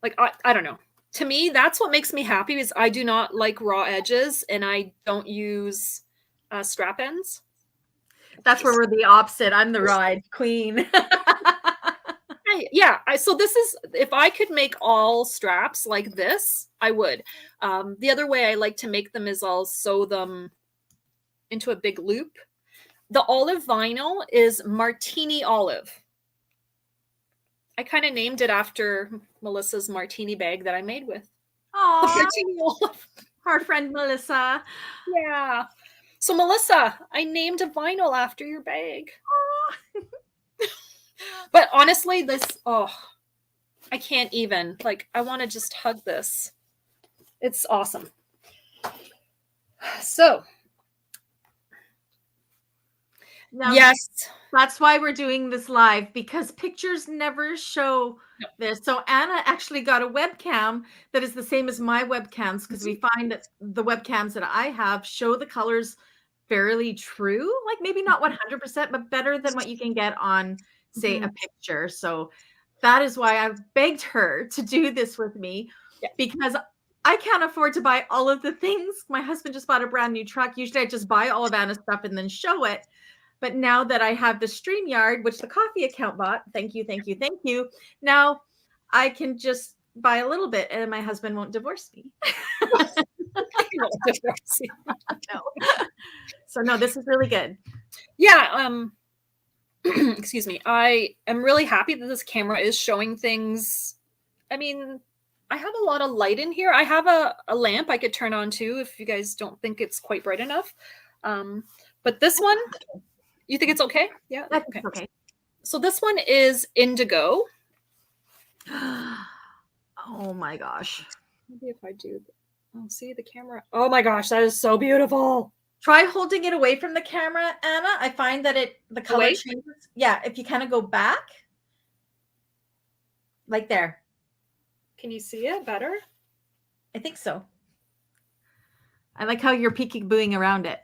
Like, I don't know. To me, that's what makes me happy is I do not like raw edges and I don't use strap ends. That's where we're the opposite. I'm the ride queen. So this is, if I could make all straps like this, I would. The other way I like to make them is I'll sew them into a big loop. The olive vinyl is Martini olive. I kind of named it after Melissa's Martini bag that I made with. Oh, Martini olive. Our friend Melissa. Yeah. So Melissa, I named a vinyl after your bag. But honestly, I can't even. Like, I want to just hug this. It's awesome. So, now, yes. That's why we're doing this live, because pictures never show this. So Anna actually got a webcam that is the same as my webcams, because we find that the webcams that I have show the colors fairly true, like maybe not 100%, but better than what you can get on, say, a picture. So that is why I've begged her to do this with me, because I can't afford to buy all of the things. My husband just bought a brand new truck. Usually I just buy all of Anna's stuff and then show it. But now that I have the StreamYard, which the coffee account bought, thank you. Now I can just buy a little bit and my husband won't divorce me. No. So no, this is really good. Yeah. Excuse me. I am really happy that this camera is showing things. I mean, I have a lot of light in here. I have a lamp I could turn on too if you guys don't think it's quite bright enough. But this one, you think it's okay? Yeah. That's okay. So this one is Indigo. Oh my gosh. Maybe if I do. Oh, see the camera. Oh my gosh, that is so beautiful. Try holding it away from the camera, Anna. I find that the color changes. Yeah, if you kind of go back. Like there. Can you see it better? I think so. I like how you're peeking-booing around it.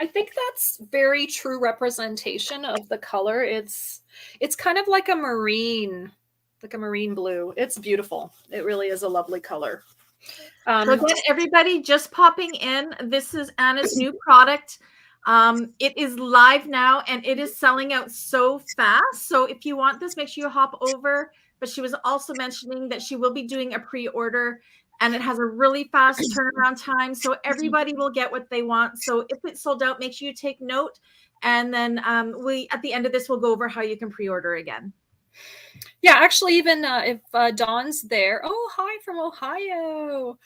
I think that's very true representation of the color. It's kind of like a marine blue. It's beautiful. It really is a lovely color. So again, everybody just popping in. This is Anna's new product. It is live now and it is selling out so fast. So if you want this, make sure you hop over. But she was also mentioning that she will be doing a pre-order and it has a really fast turnaround time. So everybody will get what they want. So if it's sold out, make sure you take note. And then at the end of this, we'll go over how you can pre-order again. Yeah, actually, even if Dawn's there, oh, hi from Ohio.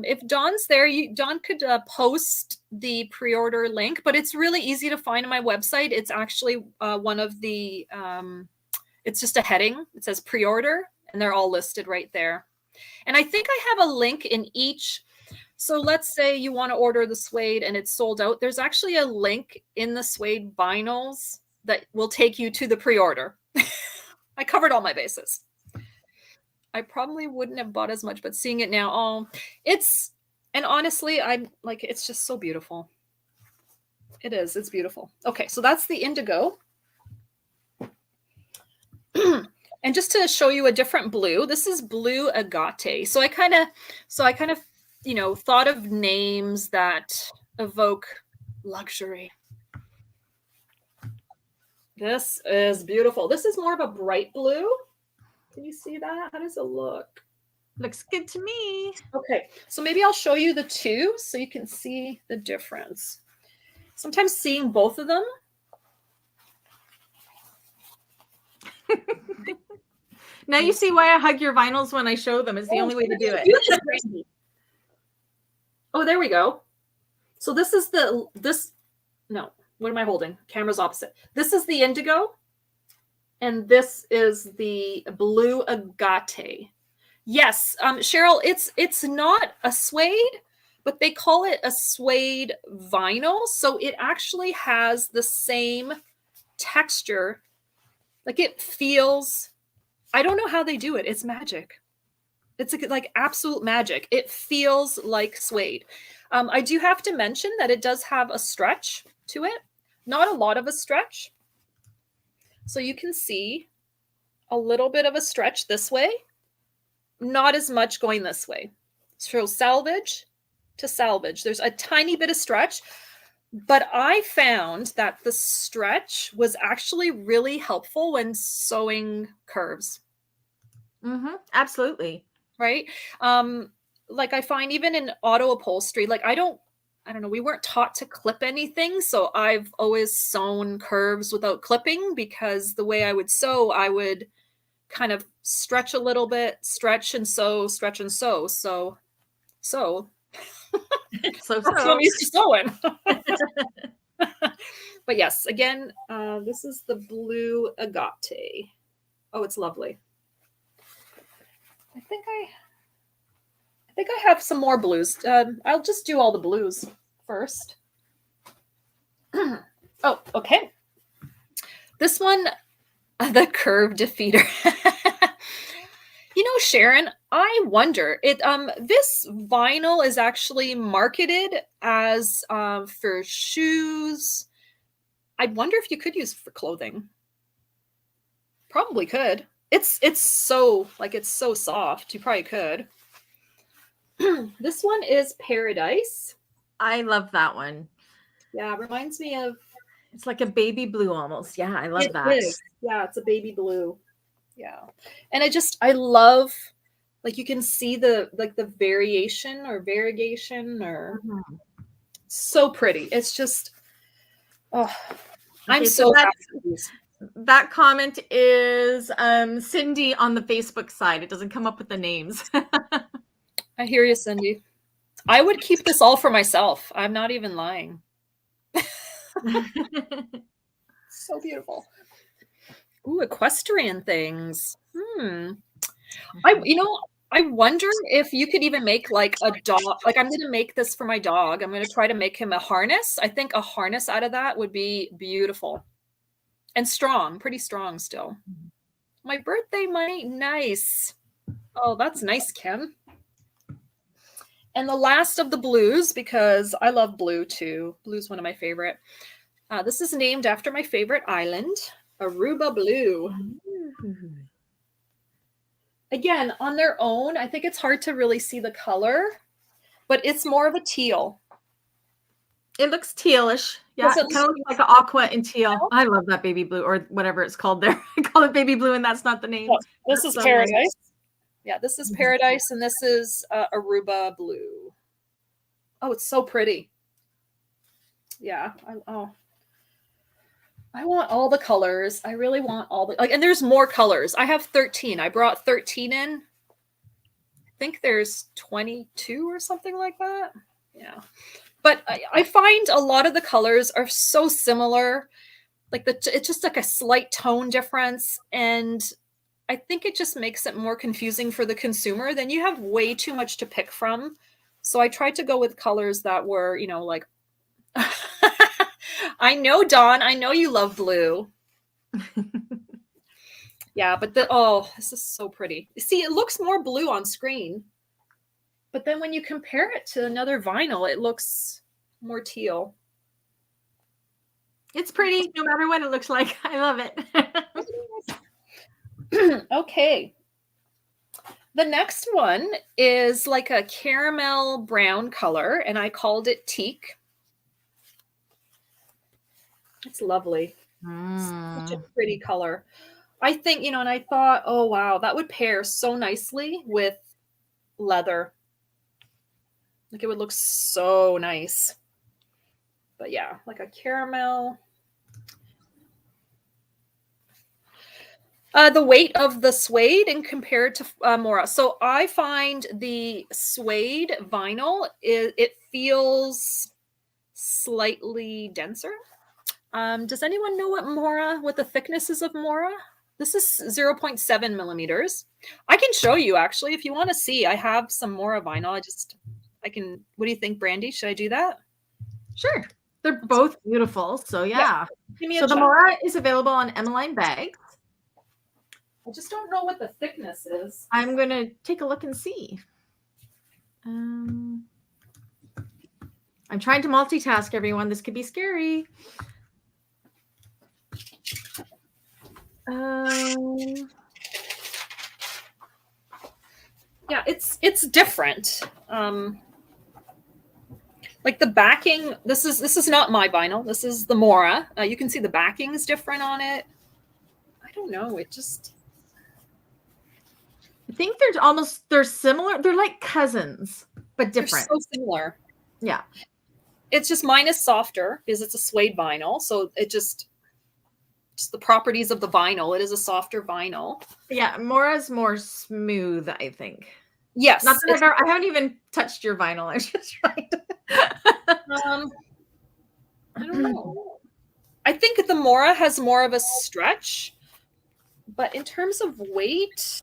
If Dawn's there, Dawn could post the pre-order link, but it's really easy to find on my website. It's actually one of the, it's just a heading. It says pre-order, and they're all listed right there. And I think I have a link in each. So let's say you want to order the suede and it's sold out. There's actually a link in the suede vinyls that will take you to the pre-order. I covered all my bases. I probably wouldn't have bought as much, but seeing it now, oh, and honestly, I'm like, it's just so beautiful. It is, it's beautiful. Okay, so that's the Indigo. And just to show you a different blue, this is blue Agate. So I kind of, you know, thought of names that evoke luxury. This is beautiful. This is more of a bright blue. Can you see that? How does it look? Looks good to me. Okay, so maybe I'll show you the two so you can see the difference. Sometimes seeing both of them. Now you see why I hug your vinyls when I show them. It's the only way to do it. Oh, there we go. So this is no, what am I holding? Camera's opposite. This is the Indigo, and this is the blue Agate. Yes, Cheryl, it's not a suede, but they call it a suede vinyl. So it actually has the same texture. Like it feels, I don't know how they do it. It's magic. It's like absolute magic. It feels like suede. I do have to mention that it does have a stretch to it. Not a lot of a stretch. So you can see a little bit of a stretch this way. Not as much going this way. So salvage to salvage. There's a tiny bit of stretch. But I found that the stretch was actually really helpful when sewing curves. Mm-hmm. Absolutely. Right? Like I find even in auto upholstery, like I don't know, we weren't taught to clip anything. So I've always sewn curves without clipping because the way I would sew, I would kind of stretch a little bit, stretch and sew, stretch and sew. So that's what I'm used to sewing. But yes, again, this is the blue Agate. Oh, it's lovely. I think I have some more blues. I'll just do all the blues first. Oh, okay. This one, the curve defeater. You know, Sharon, I wonder, this vinyl is actually marketed as for shoes. I wonder if you could use it for clothing. Probably could. It's so soft. You probably could. This one is Paradise. I love that one. Yeah, it reminds me of. It's like a baby blue almost. Yeah, I love that. Is. Yeah, it's a baby blue. Yeah. And I love, like you can see the variation or variegation or so pretty. It's just, oh, I'm so happy. That comment is Cindy on the Facebook side. It doesn't come up with the names. I hear you, Cindy. I would keep this all for myself. I'm not even lying. So beautiful. Ooh, equestrian things. I wonder if you could even make like a dog. Like I'm going to make this for my dog. I'm going to try to make him a harness. I think a harness out of that would be beautiful and strong, pretty strong still. My birthday money, nice. Oh, that's nice, Kim. And the last of the blues, because I love blue too. Blue's one of my favorite. This is named after my favorite island, Aruba Blue. Again, on their own, I think it's hard to really see the color, but it's more of a teal. It looks tealish. Yeah, it kind of looks like an aqua and teal. I love that baby blue or whatever it's called there. I call it baby blue and that's not the name. Oh, this is Paradise. Nice. Yeah, this is Paradise and this is Aruba Blue. Oh, it's so pretty. Yeah. I want all the colors. I really want all the, like, and there's more colors. I have 13. I brought 13 in. I think there's 22 or something like that. Yeah. But I find a lot of the colors are so similar. Like it's just like a slight tone difference. And I think it just makes it more confusing for the consumer. Then you have way too much to pick from. So I tried to go with colors that were, you know, like, I know, Dawn, I know you love blue. Yeah, but this is so pretty. See, it looks more blue on screen. But then when you compare it to another vinyl, it looks more teal. It's pretty no matter what it looks like. I love it. Okay. The next one is like a caramel brown color, and I called it teak. It's lovely. Such a pretty color. I think, you know, and I thought, oh, wow, that would pair so nicely with leather. Like it would look so nice. But yeah, like a caramel. The weight of the suede and compared to Mora. So I find the suede vinyl, it feels slightly denser. Does anyone know what the thickness is of Mora? This is 0.7 millimeters. I can show you actually if you want to see. I have some Mora vinyl. What do you think, Brandy? Should I do that? Sure. They're both beautiful. So yeah. So the Mora is available on Emmeline bags. I just don't know what the thickness is. I'm going to take a look and see. I'm trying to multitask, everyone. This could be scary. Yeah, it's different. Like the backing, this is not my vinyl. This is the Mora. You can see the backing is different on it. I don't know. I think they're similar. They're like cousins, but different. They're so similar. Yeah. It's just mine is softer because it's a suede vinyl. So it just the properties of the vinyl. It is a softer vinyl. Yeah. Mora's more smooth, I think. Yes. Not that I haven't even touched your vinyl. I just tried. I don't know. I think the Mora has more of a stretch, but in terms of weight,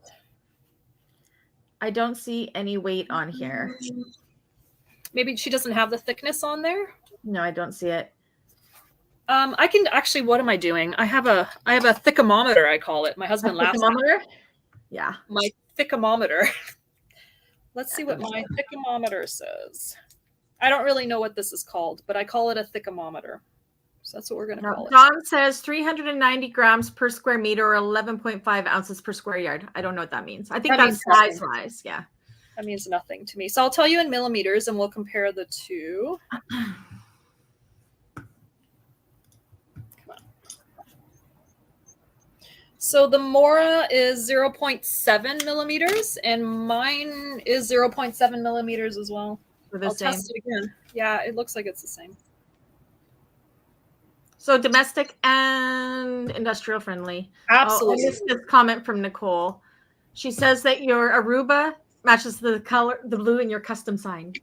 I don't see any weight on here. Maybe she doesn't have the thickness on there. No, I don't see it. I can actually. What am I doing? I have a thickomometer. I call it. My husband laughs. Thickomometer? Yeah. My thickomometer. Let's see what my thickomometer says. I don't really know what this is called, but I call it a thickomometer. So that's what we're going to call it. Dawn says 390 grams per square meter or 11.5 ounces per square yard. I don't know what that means. I think that's size-wise. Yeah. That means nothing to me. So I'll tell you in millimeters and we'll compare the two. Come on. So the Mora is 0.7 millimeters and mine is 0.7 millimeters as well. I'll test it again. Yeah, it looks like it's the same. So domestic and industrial friendly. Absolutely. I missed this comment from Nicole. She says that your Aruba matches the color, the blue in your custom sign.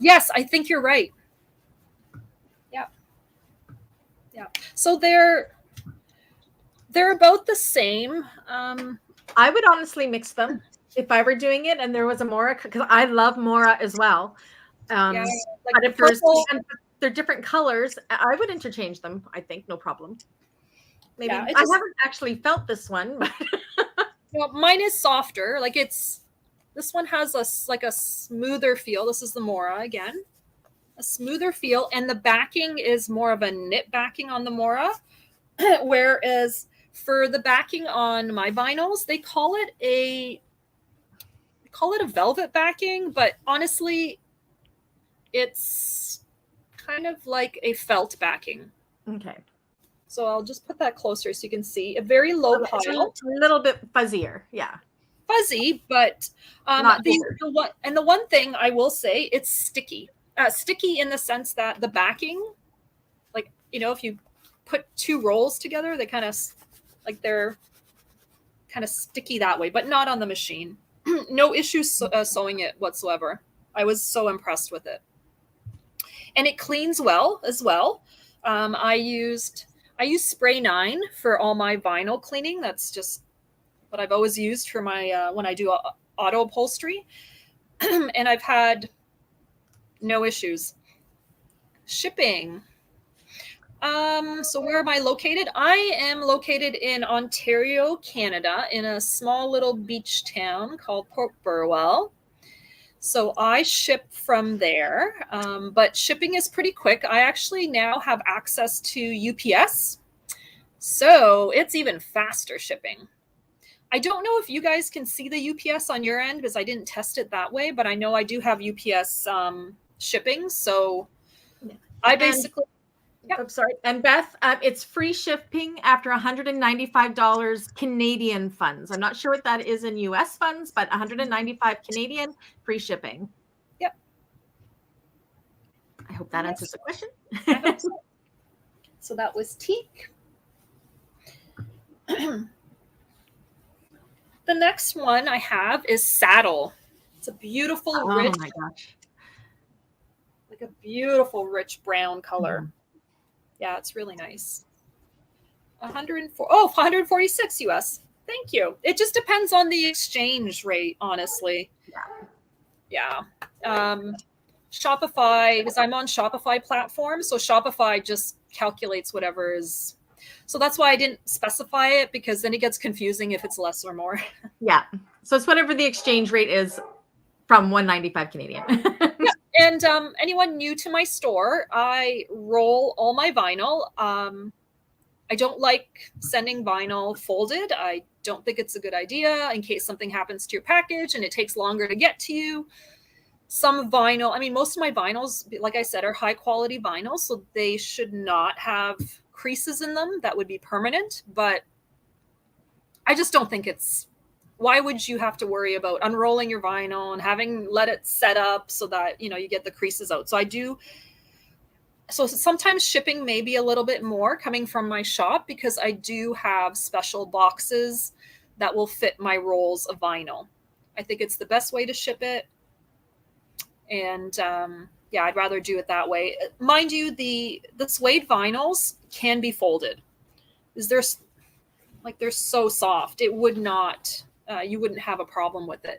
Yes, I think you're right. Yeah. Yeah. So they're about the same. I would honestly mix them if I were doing it and there was a Mora, because I love Mora as well. Yeah, like but if they're different colors, I would interchange them. I think no problem. Maybe I haven't actually felt this one, but well, mine is softer. Like this one has a smoother feel. This is the Mora again, a smoother feel, and the backing is more of a knit backing on the Mora, whereas for the backing on my vinyls, they call it a velvet backing, but honestly, it's kind of like a felt backing. Okay. So I'll just put that closer so you can see a very low pile. A little bit fuzzier. Yeah. Fuzzy, but the one thing I will say, it's sticky. Sticky in the sense that the backing, like, you know, if you put two rolls together, they kind of like they're kind of sticky that way, but not on the machine. No issues sewing it whatsoever. I was so impressed with it. And it cleans well as well. I used Spray 9 for all my vinyl cleaning. That's just what I've always used for my when I do auto upholstery. And I've had no issues. Shipping. So where am I located? I am located in Ontario, Canada, in a small little beach town called Port Burwell. So I ship from there, but shipping is pretty quick. I actually now have access to UPS, so it's even faster shipping. I don't know if you guys can see the UPS on your end because I didn't test it that way, but I know I do have UPS shipping. So I basically... Yep. I'm sorry. And Beth, it's free shipping after $195 Canadian funds. I'm not sure what that is in US funds, but 195 Canadian, free shipping. Yep. I hope that answers the question. I hope so. So that was teak. The next one I have is saddle. It's a beautiful, rich, oh my gosh, like a beautiful, rich brown color. Yeah, it's really nice. 146 US. Thank you. It just depends on the exchange rate, honestly. Yeah. Shopify, because I'm on Shopify platform, so Shopify just calculates whatever is. So that's why I didn't specify it, because then it gets confusing if it's less or more. Yeah. So it's whatever the exchange rate is from 195 Canadian. Yeah. And anyone new to my store, I roll all my vinyl. I don't like sending vinyl folded. I don't think it's a good idea in case something happens to your package and it takes longer to get to you. Some vinyl, I mean, most of my vinyls, like I said, are high quality vinyl, so they should not have creases in them. That would be permanent, but I just don't think it's... Why would you have to worry about unrolling your vinyl and let it set up so that, you get the creases out? So sometimes shipping may be a little bit more coming from my shop, because I do have special boxes that will fit my rolls of vinyl. I think it's the best way to ship it. And yeah, I'd rather do it that way. Mind you, the suede vinyls can be folded. They're so soft. It would not... you wouldn't have a problem with it.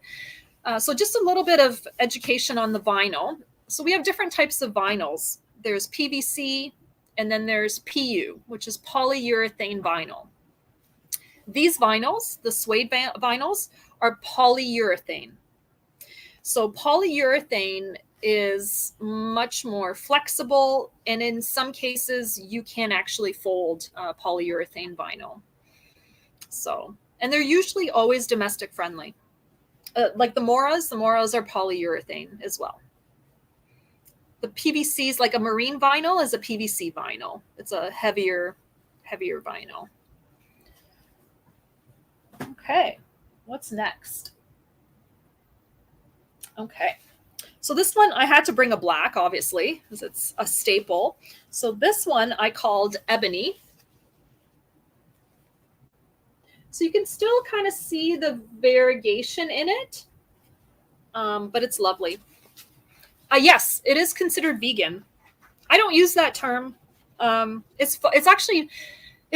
So just a little bit of education on the vinyl. So we have different types of vinyls. There's PVC, and then there's PU, which is polyurethane vinyl. These vinyls, the suede vinyls, are polyurethane. So polyurethane is much more flexible, and in some cases, you can actually fold polyurethane vinyl. So... And they're usually always domestic friendly. Like the Moras are polyurethane as well. The PVCs, like a marine vinyl, is a PVC vinyl. It's a heavier vinyl. Okay, what's next? Okay, so this one I had to bring a black, obviously, because it's a staple. So this one I called Ebony. So you can still kind of see the variegation in it, but it's lovely. Yes, it is considered vegan. I don't use that term. It's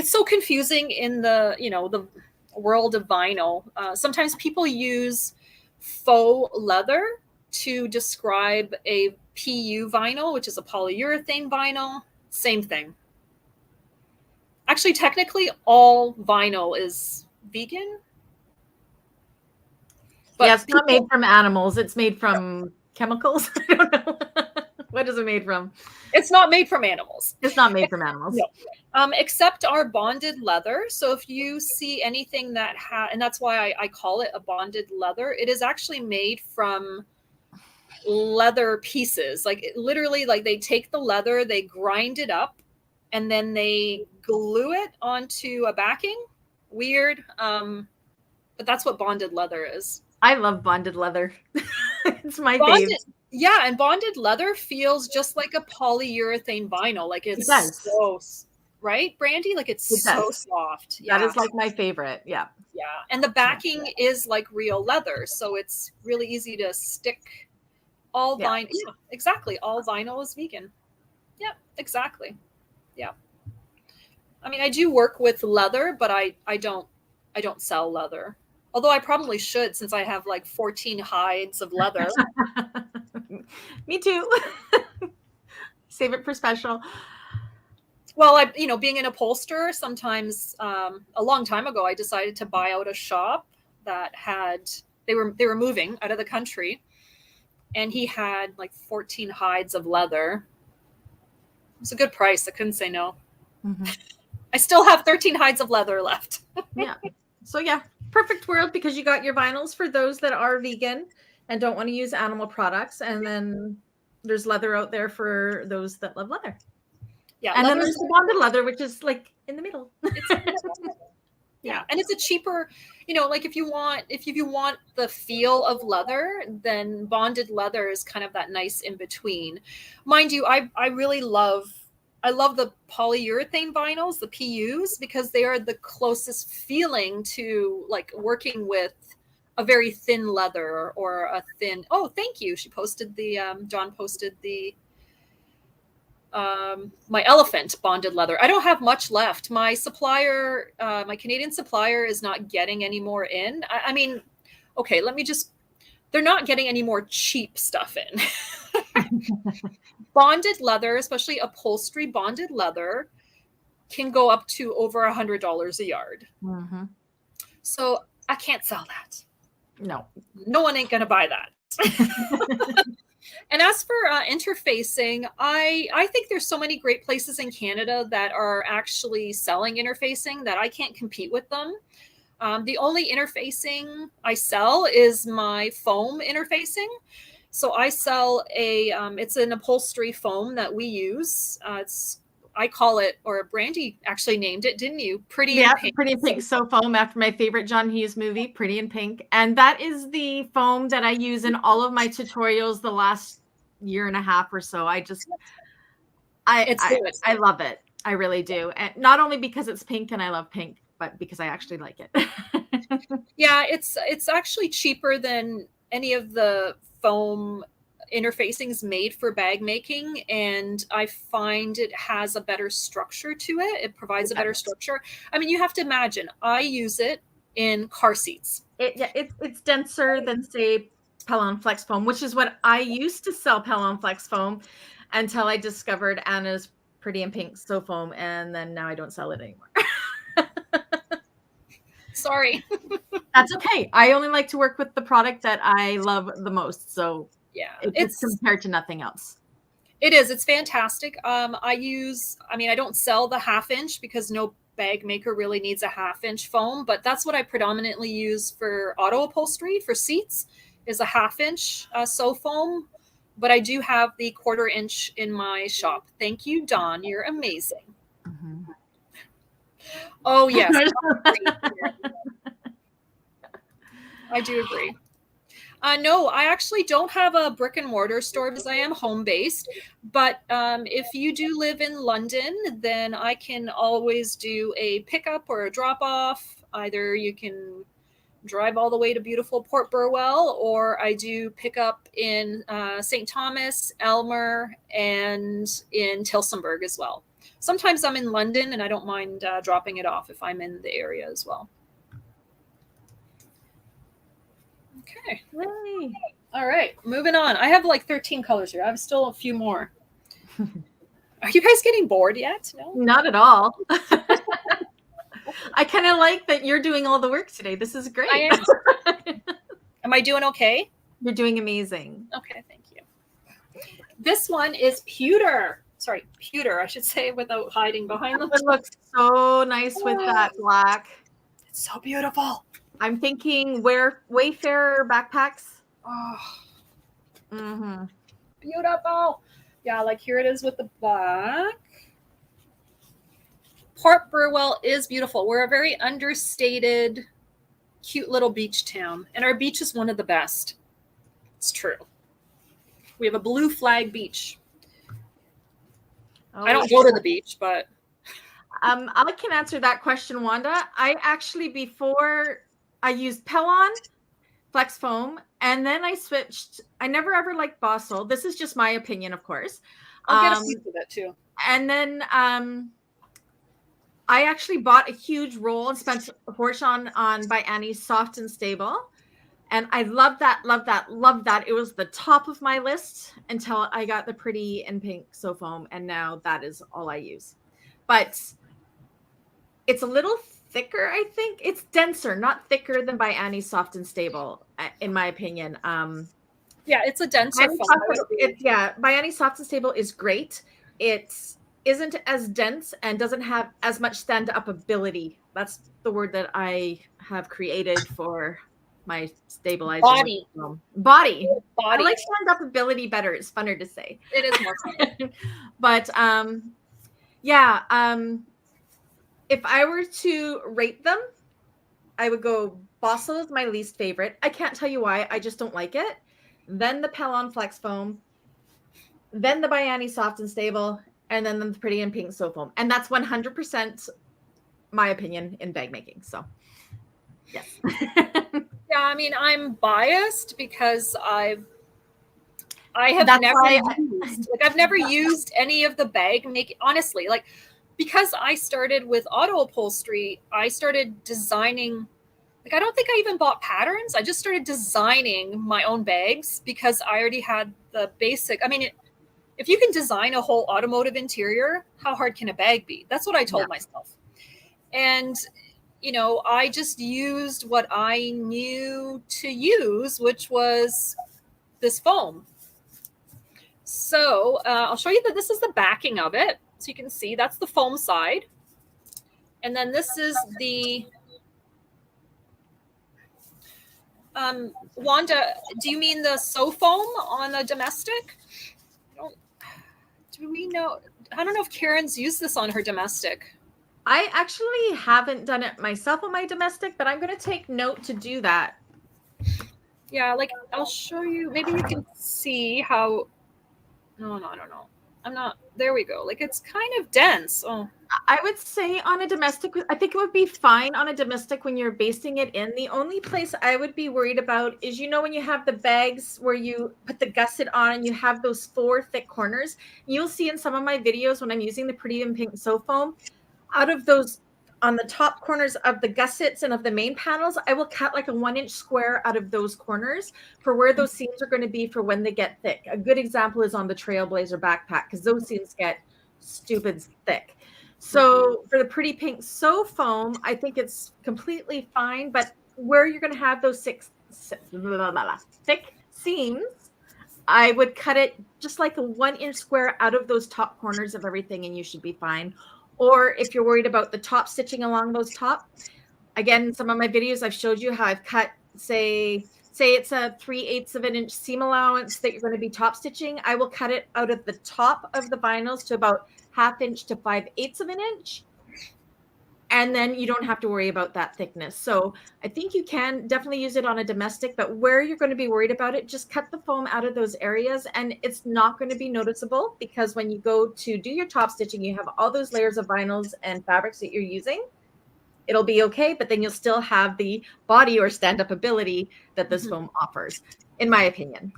so confusing in the world of vinyl. Sometimes people use faux leather to describe a PU vinyl, which is a polyurethane vinyl. Same thing. Actually, technically, all vinyl is vegan. But yeah, it's not made from animals. It's made from chemicals. I don't know. What is it made from? It's not made from animals. It's not made from animals. No. Except our bonded leather. So if you see anything that and that's why I call it a bonded leather, it is actually made from leather pieces. Literally, they take the leather, they grind it up, and then they glue it onto a backing. Weird. But that's what bonded leather is. I love bonded leather. It's my favorite. Yeah, and bonded leather feels just like a polyurethane vinyl. It does. right, Brandy? Like it's It so does. soft. That Yeah. is like my favorite. Yeah. Yeah. And the backing is like real leather. So it's really easy to stick. All Yeah. vinyl. Yeah, exactly. All vinyl is vegan. Yeah, exactly. Yeah. I mean, I do work with leather, but I don't sell leather. Although I probably should, since I have like 14 hides of leather. Me too. Save it for special. Well, being an upholsterer, sometimes a long time ago, I decided to buy out a shop that had they were moving out of the country, and he had like 14 hides of leather. It was a good price. I couldn't say no. Mm-hmm. I still have 13 hides of leather left. Yeah. So yeah, perfect world, because you got your vinyls for those that are vegan and don't want to use animal products, and then there's leather out there for those that love leather. Yeah, and then there's the bonded leather, which is like in the middle. Yeah, and it's a cheaper, like if you want the feel of leather, then bonded leather is kind of that nice in between. Mind you, I really love the polyurethane vinyls, the PUs, because they are the closest feeling to like working with a very thin leather or a thin. Oh, thank you. She posted John posted the my elephant bonded leather. I don't have much left. My supplier, my Canadian supplier, is not getting any more in. I mean, okay, they're not getting any more cheap stuff in. Bonded leather, especially upholstery bonded leather, can go up to over $100 a yard. Mm-hmm. So I can't sell that. No one ain't gonna buy that. And as for interfacing, I think there's so many great places in Canada that are actually selling interfacing that I can't compete with them. The only interfacing I sell is my foam interfacing. So I sell it's an upholstery foam that we use. I call it, or Brandy actually named it, didn't you? Pretty in Pink. Pretty in Pink. So foam, after my favorite John Hughes movie, Pretty in Pink. And that is the foam that I use in all of my tutorials the last year and a half or so. I love it. I really do. And not only because it's pink and I love pink, but because I actually like it. Yeah, it's actually cheaper than any of the foam interfacings made for bag making, and I find it has a better structure to it. It provides a better structure. I mean, you have to imagine, I use it in car seats. It's denser than, say, Pellon Flex foam, which is what I used to sell, Pellon Flex foam, until I discovered Anna's Pretty in Pink So foam, and then now I don't sell it anymore. Sorry. That's okay. I only like to work with the product that I love the most. So yeah, it's compared to nothing else. It is. It's fantastic. I don't sell the 1/2 inch because no bag maker really needs a 1/2 inch foam, but that's what I predominantly use for auto upholstery for seats, is a 1/2 inch So foam. But I do have the 1/4 inch in my shop. Thank you, Dawn. You're amazing. Mm-hmm. Oh, yes. I do agree. No, I actually don't have a brick and mortar store because I am home based. But if you do live in London, then I can always do a pickup or a drop off. Either you can drive all the way to beautiful Port Burwell, or I do pick up in St. Thomas, Elmer, and in Tillsonburg as well. Sometimes I'm in London and I don't mind dropping it off if I'm in the area as well. Okay. Yay. All right, moving on. I have like 13 colors here. I have still a few more. Are you guys getting bored yet? No? Not at all. I kind of like that you're doing all the work today. This is great. I am. Am I doing okay? You're doing amazing. Okay, thank you. This one is pewter. Sorry, pewter, I should say, without hiding behind them. It looks so nice with that black. It's so beautiful. I'm thinking Wayfarer backpacks. Oh, Mm-hmm. beautiful. Yeah, like here it is with the black. Port Burwell is beautiful. We're a very understated, cute little beach town, and our beach is one of the best. It's true. We have a blue flag beach. Oh, I don't go to the beach, but I can answer that question, Wanda. I actually, before I used Pellon, Flex Foam, and then I switched. I never ever liked Bossil. This is just my opinion, of course. I'll get a piece of it too. And then I actually bought a huge roll and spent a fortune on by Annie's Soft and Stable. And I love that, love that, love that. It was the top of my list until I got the pretty and pink So Foam. And now that is all I use. But it's a little thicker, I think. It's denser, not thicker than by Annie's Soft and Stable, in my opinion. Yeah, it's a denser foam. By Annie's Soft and Stable is great. It isn't as dense and doesn't have as much stand-up ability. That's the word that I have created for my stabilizer. Body. I like stand-up ability better. It's funner to say. It is more fun. But if I were to rate them, I would go Bossil is my least favorite. I can't tell you why. I just don't like it. Then the Pellon Flex Foam. Then the Annie Soft and Stable. And then the pretty and pink So Foam. And that's 100% my opinion in bag making. So, yes. Yeah, I mean, I'm biased because I have never used any of the bag making. Honestly, like, because I started with auto upholstery, I started designing. Like, I don't think I even bought patterns. I just started designing my own bags because I already had the basic. I mean, if you can design a whole automotive interior, how hard can a bag be? That's what I told myself. And, you know, I just used what I knew to use, which was this foam. So I'll show you that this is the backing of it. So you can see that's the foam side. And then this is the... Wanda, do you mean the So Foam on a domestic? Do we know? I don't know if Karen's used this on her domestic. I actually haven't done it myself on my domestic, but I'm going to take note to do that. Yeah, like I'll show you. Maybe you can see how. No, I don't know. I'm not. There we go. Like it's kind of dense. Oh. I would say on a domestic, I think it would be fine on a domestic when you're basting it in. The only place I would be worried about is, you know, when you have the bags where you put the gusset on and you have those 4 thick corners, you'll see in some of my videos when I'm using the pretty and pink So Foam, out of those, on the top corners of the gussets and of the main panels, I will cut like a 1-inch square out of those corners for where those seams are going to be for when they get thick. A good example is on the Trailblazer backpack, because those seams get stupid thick. So for the pretty pink So Foam, I think it's completely fine. But where you're going to have those thick seams, I would cut it just like a 1-inch square out of those top corners of everything, and you should be fine. Or if you're worried about the top stitching along those top, again, in some of my videos, I've showed you how I've cut, say it's a 3/8 of an inch seam allowance that you're going to be top stitching. I will cut it out of the top of the vinyls to about 1/2 inch to 5/8 of an inch. And then you don't have to worry about that thickness. So I think you can definitely use it on a domestic, but where you're going to be worried about it, just cut the foam out of those areas, and it's not going to be noticeable, because when you go to do your top stitching, you have all those layers of vinyls and fabrics that you're using. It'll be okay, but then you'll still have the body or stand-up ability that this foam offers, in my opinion.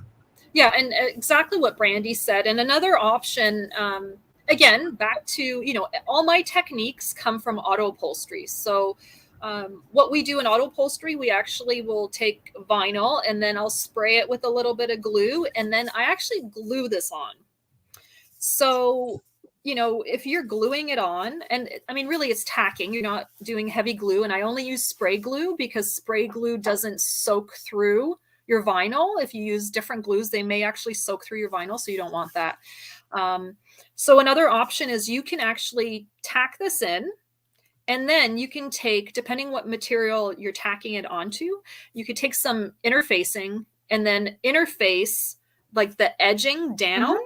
Yeah, and exactly what Brandy said. And another option, again, back to, you know, all my techniques come from auto upholstery. So what we do in auto upholstery, we actually will take vinyl and then I'll spray it with a little bit of glue. And then I actually glue this on. So, you know, if you're gluing it on, and I mean, really it's tacking, you're not doing heavy glue. And I only use spray glue because spray glue doesn't soak through your vinyl. If you use different glues, they may actually soak through your vinyl. So you don't want that. So another option is you can actually tack this in, and then you can take, depending what material you're tacking it onto, you could take some interfacing and then interface like the edging down,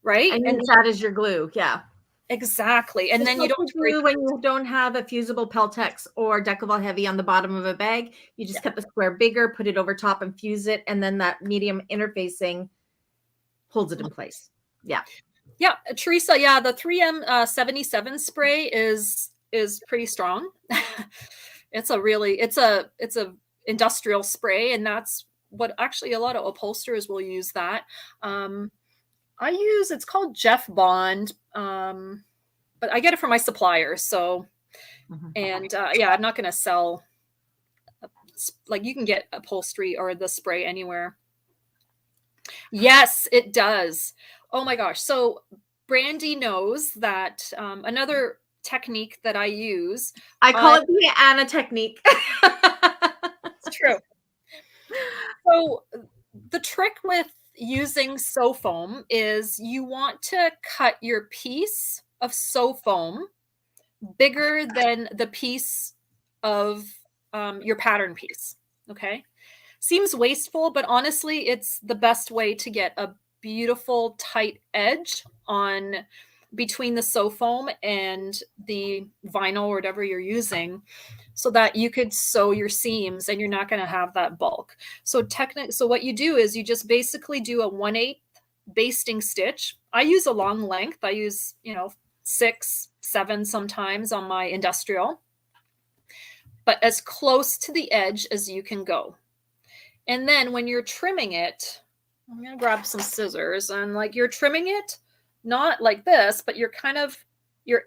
right? And that is your glue. Yeah, exactly. And then you don't glue when you don't have a fusible Peltex or Decovol Heavy on the bottom of a bag. You just cut the square bigger, put it over top and fuse it. And then that medium interfacing holds it in place. Yeah. Yeah, Teresa. Yeah, the 3M 77 spray is pretty strong. It's a industrial spray, and that's what actually a lot of upholsterers will use that. Um, it's called Jeff Bond, but I get it from my supplier. So, and yeah, I'm not going to sell, like, you can get upholstery or the spray anywhere. Yes, it does. Oh my gosh. So Brandy knows that another technique that I use. I call it the Anna technique. It's true. So the trick with using sew foam is you want to cut your piece of sew foam bigger than the piece of your pattern piece. Okay. Seems wasteful, but honestly, it's the best way to get a beautiful tight edge on between the sew foam and the vinyl or whatever you're using, so that you could sew your seams and you're not going to have that bulk. So what you do is you just basically do a 1/8 basting stitch. I use a long length. I use, 6, 7 sometimes on my industrial, but as close to the edge as you can go. And then when you're trimming it, I'm going to grab some scissors, and like you're trimming it, not like this, but you're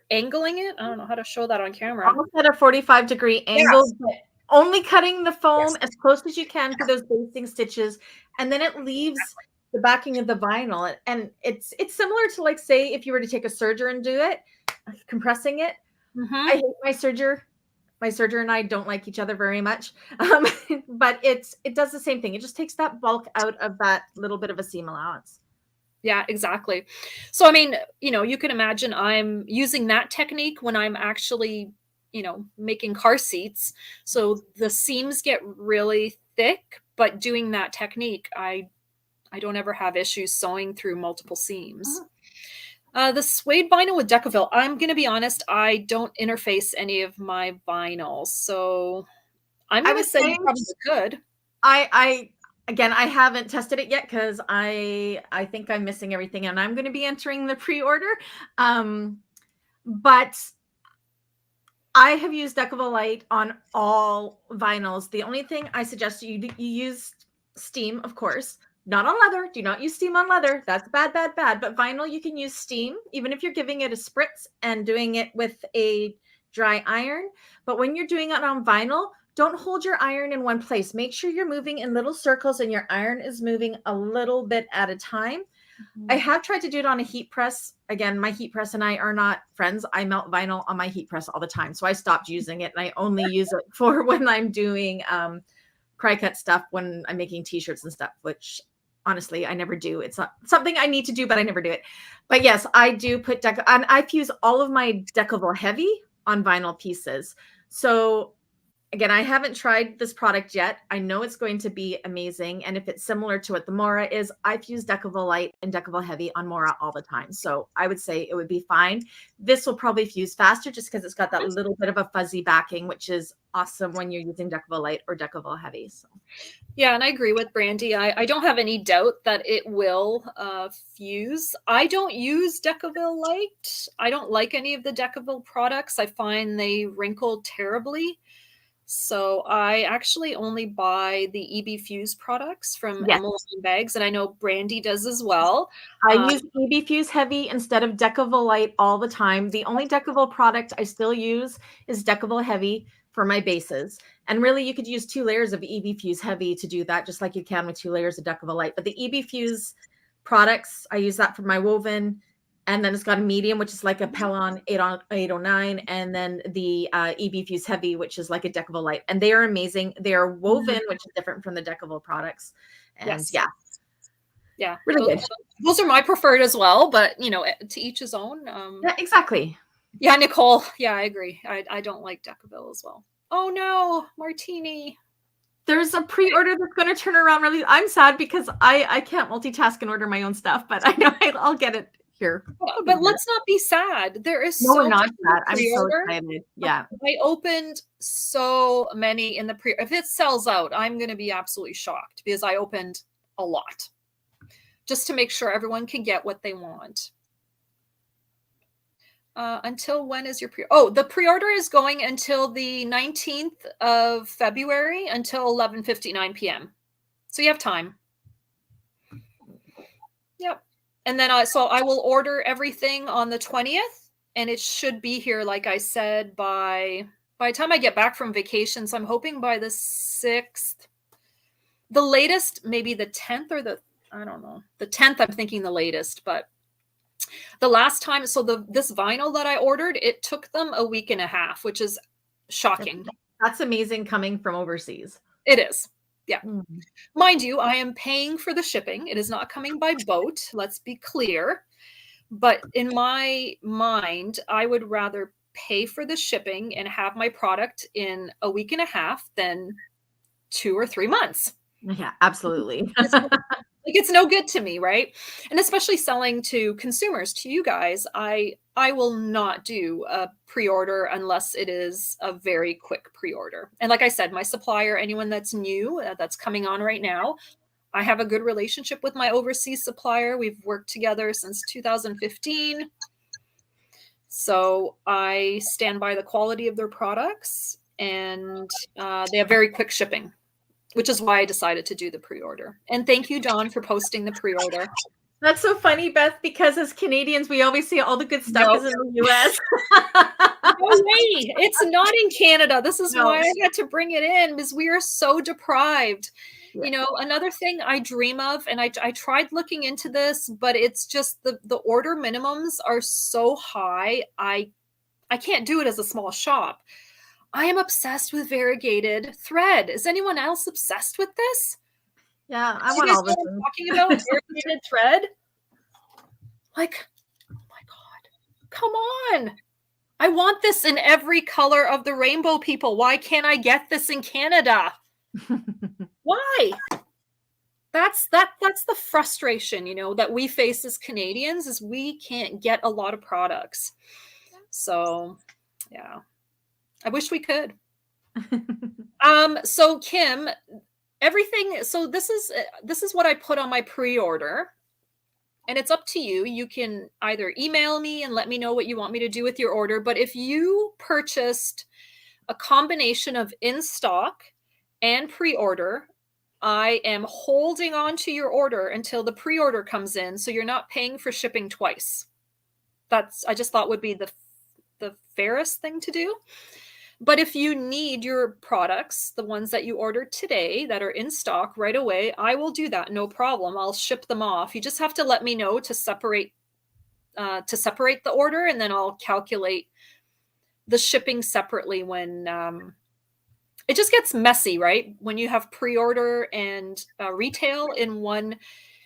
angling it. I don't know how to show that on camera. Almost at a 45-degree angle, yes. But only cutting the foam as close as you can to those basting stitches. And then it leaves the backing of the vinyl. And it's similar to, like, say, if you were to take a serger and do it, compressing it. I hate my serger. My serger and I don't like each other very much, but it does the same thing. It just takes that bulk out of that little bit of a seam allowance. Yeah, exactly. So, I mean, you can imagine I'm using that technique when I'm actually, making car seats. So the seams get really thick, but doing that technique, I don't ever have issues sewing through multiple seams. The suede vinyl with Decoville, I'm going to be honest, I don't interface any of my vinyls. So I'm going to say you probably could. Again, I haven't tested it yet because I think I'm missing everything, and I'm going to be entering the pre-order. But I have used Decoville Light on all vinyls. The only thing I suggest you use steam, of course. Not on leather. Do not use steam on leather. That's bad, bad, bad. But vinyl, you can use steam, even if you're giving it a spritz and doing it with a dry iron. But when you're doing it on vinyl, don't hold your iron in one place. Make sure you're moving in little circles and your iron is moving a little bit at a time. I have tried to do it on a heat press. Again, my heat press and I are not friends. I melt vinyl on my heat press all the time. So I stopped using it, and I only use it for when I'm doing cry cut stuff, when I'm making t-shirts and stuff, which honestly, I never do. It's not something I need to do, but I never do it. But yes, I do put and I fuse all of my Decoville Heavy on vinyl pieces. So again, I haven't tried this product yet. I know it's going to be amazing. And if it's similar to what the Mora is, I've used Decoville Light and Decoville Heavy on Mora all the time. So I would say it would be fine. This will probably fuse faster just because it's got that little bit of a fuzzy backing, which is awesome when you're using Decoville Light or Decoville Heavy. So. Yeah, and I agree with Brandy. I don't have any doubt that it will fuse. I don't use Decoville Light. I don't like any of the Decoville products. I find they wrinkle terribly. So I actually only buy the EB Fuse products from Emily Bags, and I know Brandy does as well. I use EB Fuse Heavy instead of Decoville Light all the time. The only Decoville product I still use is Decoville Heavy for my bases. And really, you could use 2 layers of EB Fuse Heavy to do that, just like you can with 2 layers of Decoville Light. But the EB Fuse products, I use that for my woven. And then it's got a medium, which is like a Pellon 809, and then the EB Fuse Heavy, which is like a Decoville Light. And they are amazing. They are woven, which is different from the Decoville products. And yeah, really good. Those are my preferred as well, but to each his own. Yeah, exactly. Yeah, Nicole. Yeah, I agree. I don't like Decoville as well. Oh no, Martini. There's a pre-order that's going to turn around really. I'm sad because I can't multitask and order my own stuff, but I know I'll get it here. But let's not be sad. There is we're not sad. I'm so excited. Yeah. I opened so many in the pre. If it sells out, I'm going to be absolutely shocked because I opened a lot just to make sure everyone can get what they want. Until when is your the pre-order is going until the 19th of February until 11:59 p.m. So you have time. Yep. And then so I will order everything on the 20th, and it should be here, like I said, by the time I get back from vacation. So I'm hoping by the 6th. The latest, maybe the 10th or I don't know. The 10th, I'm thinking the latest, but the last time, so this vinyl that I ordered, it took them a week and a half, which is shocking. That's amazing coming from overseas. It is. Yeah. Mind you, I am paying for the shipping. It is not coming by boat. Let's be clear. But in my mind, I would rather pay for the shipping and have my product in a week and a half than 2 or 3 months. Yeah, absolutely. It's no good to me, right? And especially selling to consumers, to you guys, I will not do a pre-order unless it is a very quick pre-order. And like I said, my supplier, anyone that's new, that's coming on right now, I have a good relationship with my overseas supplier. We've worked together since 2015. So I stand by the quality of their products, and they have very quick shipping, which is why I decided to do the pre-order. And thank you, Dawn, for posting the pre-order. That's so funny, Beth, because as Canadians, we always see all the good stuff is in the US. No way. It's not in Canada. This is why I had to bring it in, because we are so deprived. Yeah. You know, another thing I dream of, and I tried looking into this, but it's just the order minimums are so high. I can't do it as a small shop. I am obsessed with variegated thread. Is anyone else obsessed with this? Yeah, I want all this. Talking about variegated thread. Like, oh my God, come on. I want this in every color of the rainbow, people. Why can't I get this in Canada? Why? That's the frustration, you know, that we face as Canadians, is we can't get a lot of products. So, yeah. I wish we could. So Kim, everything. So this is what I put on my pre-order, and it's up to you. You can either email me and let me know what you want me to do with your order. But if you purchased a combination of in stock and pre-order, I am holding on to your order until the pre-order comes in, so you're not paying for shipping twice. I just thought would be the fairest thing to do. But if you need your products, the ones that you ordered today that are in stock right away, I will do that. No problem. I'll ship them off. You just have to let me know to separate the order, and then I'll calculate the shipping separately when it just gets messy, right? When you have pre-order and retail in one.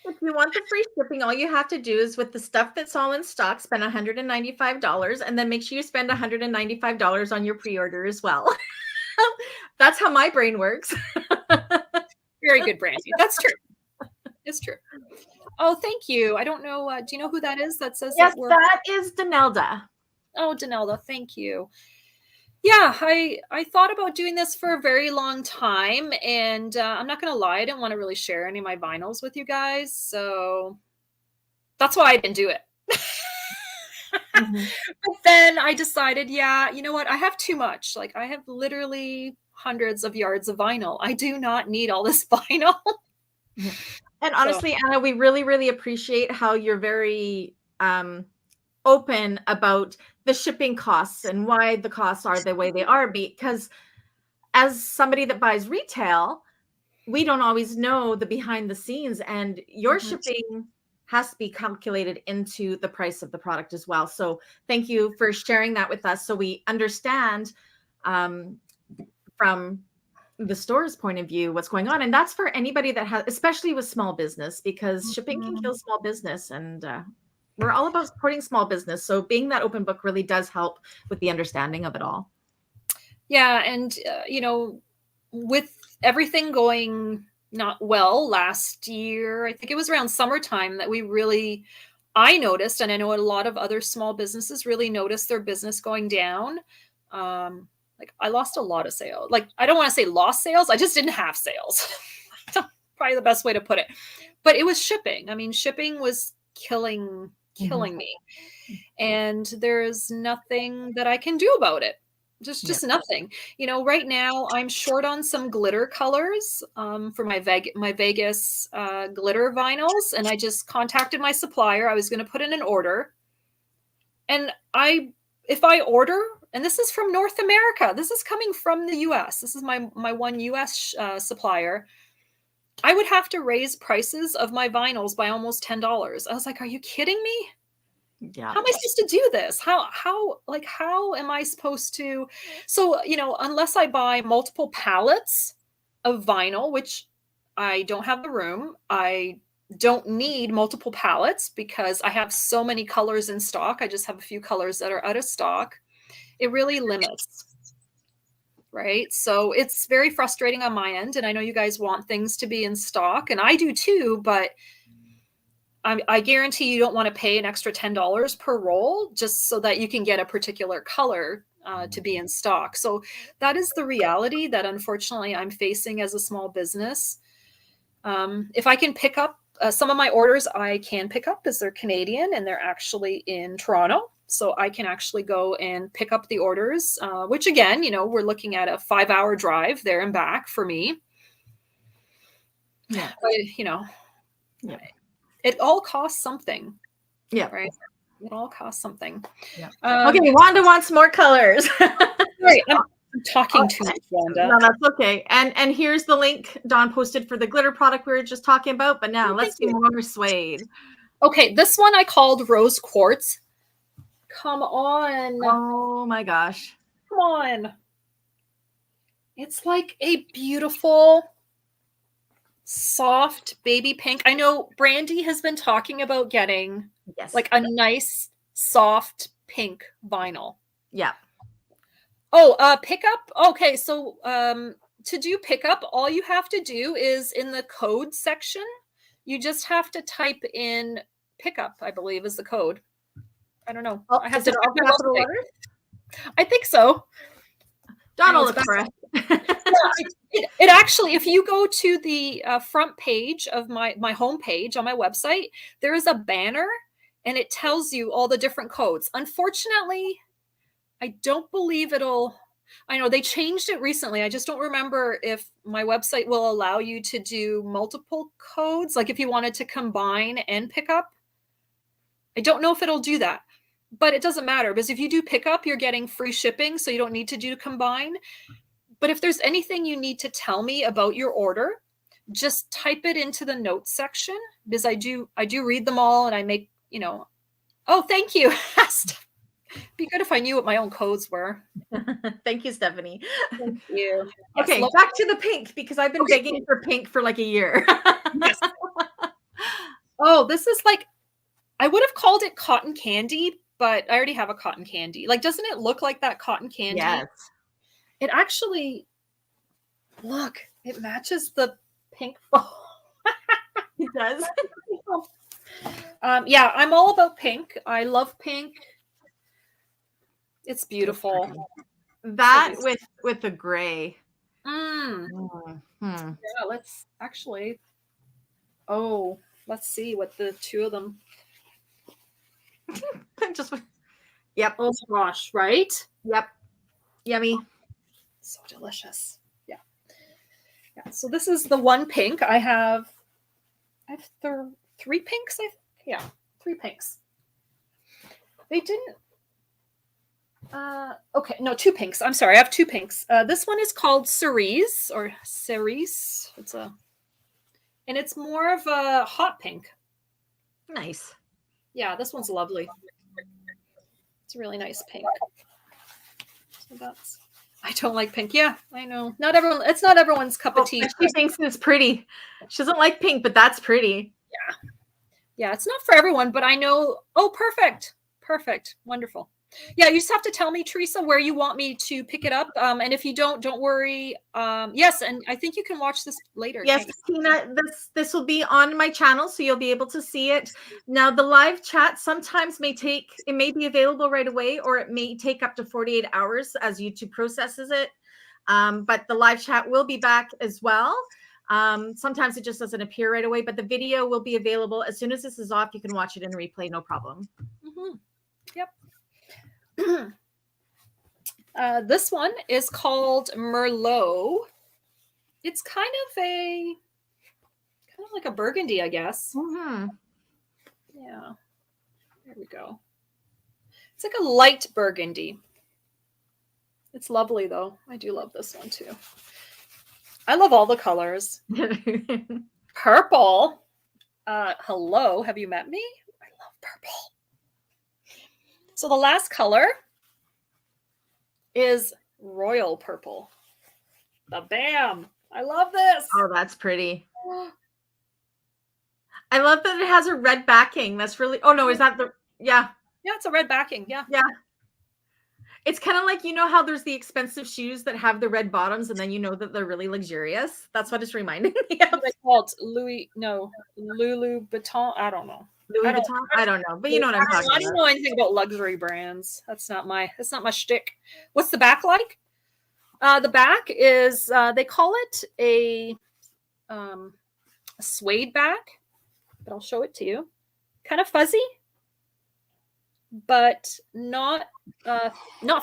If you want the free shipping, all you have to do is, with the stuff that's all in stock, spend $195, and then make sure you spend $195 on your pre-order as well. That's how my brain works. Very good, Brandy. That's true. It's true. Oh, thank you. I don't know. Do you know who that is that says yes, that is Danelda. Oh, Danelda. Thank you. Yeah, I thought about doing this for a very long time, and I'm not going to lie, I didn't want to really share any of my vinyls with you guys, so that's why I didn't do it. Mm-hmm. But then I decided, yeah, you know what? I have too much. Like, I have literally hundreds of yards of vinyl. I do not need all this vinyl. And honestly, Anna, we really, really appreciate how you're very open about the shipping costs and why the costs are the way they are, because as somebody that buys retail, we don't always know the behind the scenes, and your shipping has to be calculated into the price of the product as well. So thank you for sharing that with us, so we understand from the store's point of view what's going on. And that's for anybody that has, especially with small business, because shipping can kill small business, and we're all about supporting small business. So being that open book really does help with the understanding of it all. Yeah. And, you know, with everything going not well last year, I think it was around summertime that I noticed, and I know a lot of other small businesses really noticed their business going down. Like, I lost a lot of sales. Like, I don't want to say lost sales. I just didn't have sales. Probably the best way to put it. But it was shipping. I mean, shipping was killing me. and there's nothing that I can do about it. Just nothing. You know, right now I'm short on some glitter colors for my Vegas glitter vinyls, and I just contacted my supplier. I was going to put in an order, and if I order, and this is from North America, this is coming from the US. This is my one US supplier. I would have to raise prices of my vinyls by almost $10. I was like, are you kidding me? Yeah. How am I supposed to do this? How am I supposed to? So, you know, unless I buy multiple pallets of vinyl, which I don't have the room, I don't need multiple pallets because I have so many colors in stock. I just have a few colors that are out of stock. It really limits, right? So it's very frustrating on my end. And I know you guys want things to be in stock, and I do too, but I guarantee you don't want to pay an extra $10 per roll just so that you can get a particular color to be in stock. So that is the reality that unfortunately I'm facing as a small business. If I can pick up some of my orders, I can pick up because they're Canadian and they're actually in Toronto. So I can actually go and pick up the orders, which again, you know, we're looking at a 5-hour drive there and back for me. Yeah. But, you know, yeah. It all costs something. Yeah. Right. It all costs something. Yeah. Okay. Wanda wants more colors. Right. I'm talking too much, Wanda. No, that's okay. And here's the link Dawn posted for the glitter product we were just talking about. But now let's do more suede. Okay. This one I called rose quartz. Come on. Oh my gosh. Come on. It's like a beautiful, soft baby pink. I know Brandy has been talking about getting like a nice soft pink vinyl. Yeah. Oh, pickup. Okay, so to do pickup, all you have to do is in the code section, you just have to type in pickup, I believe is the code. I don't know. I have to capital letters? I think so. Donald Express. It actually, if you go to the front page of my homepage on my website, there is a banner and it tells you all the different codes. Unfortunately, I don't believe I know they changed it recently. I just don't remember if my website will allow you to do multiple codes. Like if you wanted to combine and pick up, I don't know if it'll do that. But it doesn't matter because if you do pick up, you're getting free shipping. So you don't need to do combine. But if there's anything you need to tell me about your order, just type it into the notes section because I do read them all and I make, you know, oh, thank you. Be good if I knew what my own codes were. Thank you, Stephanie. Thank you. Okay, yes, back to the pink because I've been begging for pink for like a year. Yes. Oh, this is like, I would have called it cotton candy, but I already have a cotton candy. Like, doesn't it look like that cotton candy? Yes. It actually, look, it matches the pink. It does. Yeah, I'm all about pink. I love pink. It's beautiful. That with the gray. Yeah, let's actually. Oh, let's see what the two of them. Just yep. Oh gosh, right? Yep. Yummy. So delicious. Yeah. Yeah. So this is the one pink. I have three pinks, I think. Yeah, 3 pinks. They didn't okay, no, 2 pinks. I'm sorry, I have 2 pinks. This one is called Cerise or Cerise. And it's more of a hot pink. Nice. Yeah, this one's lovely. It's a really nice pink. So I don't like pink. Yeah, I know. It's not everyone's cup of tea. She thinks it's pretty. She doesn't like pink, but that's pretty. Yeah. Yeah, it's not for everyone, but I know. Oh, perfect. Perfect. Wonderful. Yeah, you just have to tell me, Teresa, where you want me to pick it up. And if you don't worry. Yes, and I think you can watch this later. Yes, Tina, this will be on my channel, so you'll be able to see it. Now, the live chat sometimes may be available right away, or it may take up to 48 hours as YouTube processes it. But the live chat will be back as well. Sometimes it just doesn't appear right away, but the video will be available as soon as this is off. You can watch it in replay, no problem. Mm-hmm. This one is called Merlot. It's kind of like a burgundy, I guess. Mm-hmm. Yeah. There we go. It's like a light burgundy. It's lovely though. I do love this one too. I love all the colors. Purple. Hello, have you met me? I love purple. So the last color is royal purple. The bam. I love this. Oh, that's pretty. I love that it has a red backing. That's really, oh no, is that the, yeah. Yeah, it's a red backing. Yeah. Yeah. It's kind of like, you know how there's the expensive shoes that have the red bottoms and then you know that they're really luxurious? That's what it's reminding me of. What they called Lulu Vuitton. I don't know. Louis Vuitton? I don't know, but you know what I'm talking about. I don't know anything about luxury brands. That's not my shtick. What's the back like? The back is they call it a suede back, but I'll show it to you. Kind of fuzzy, but not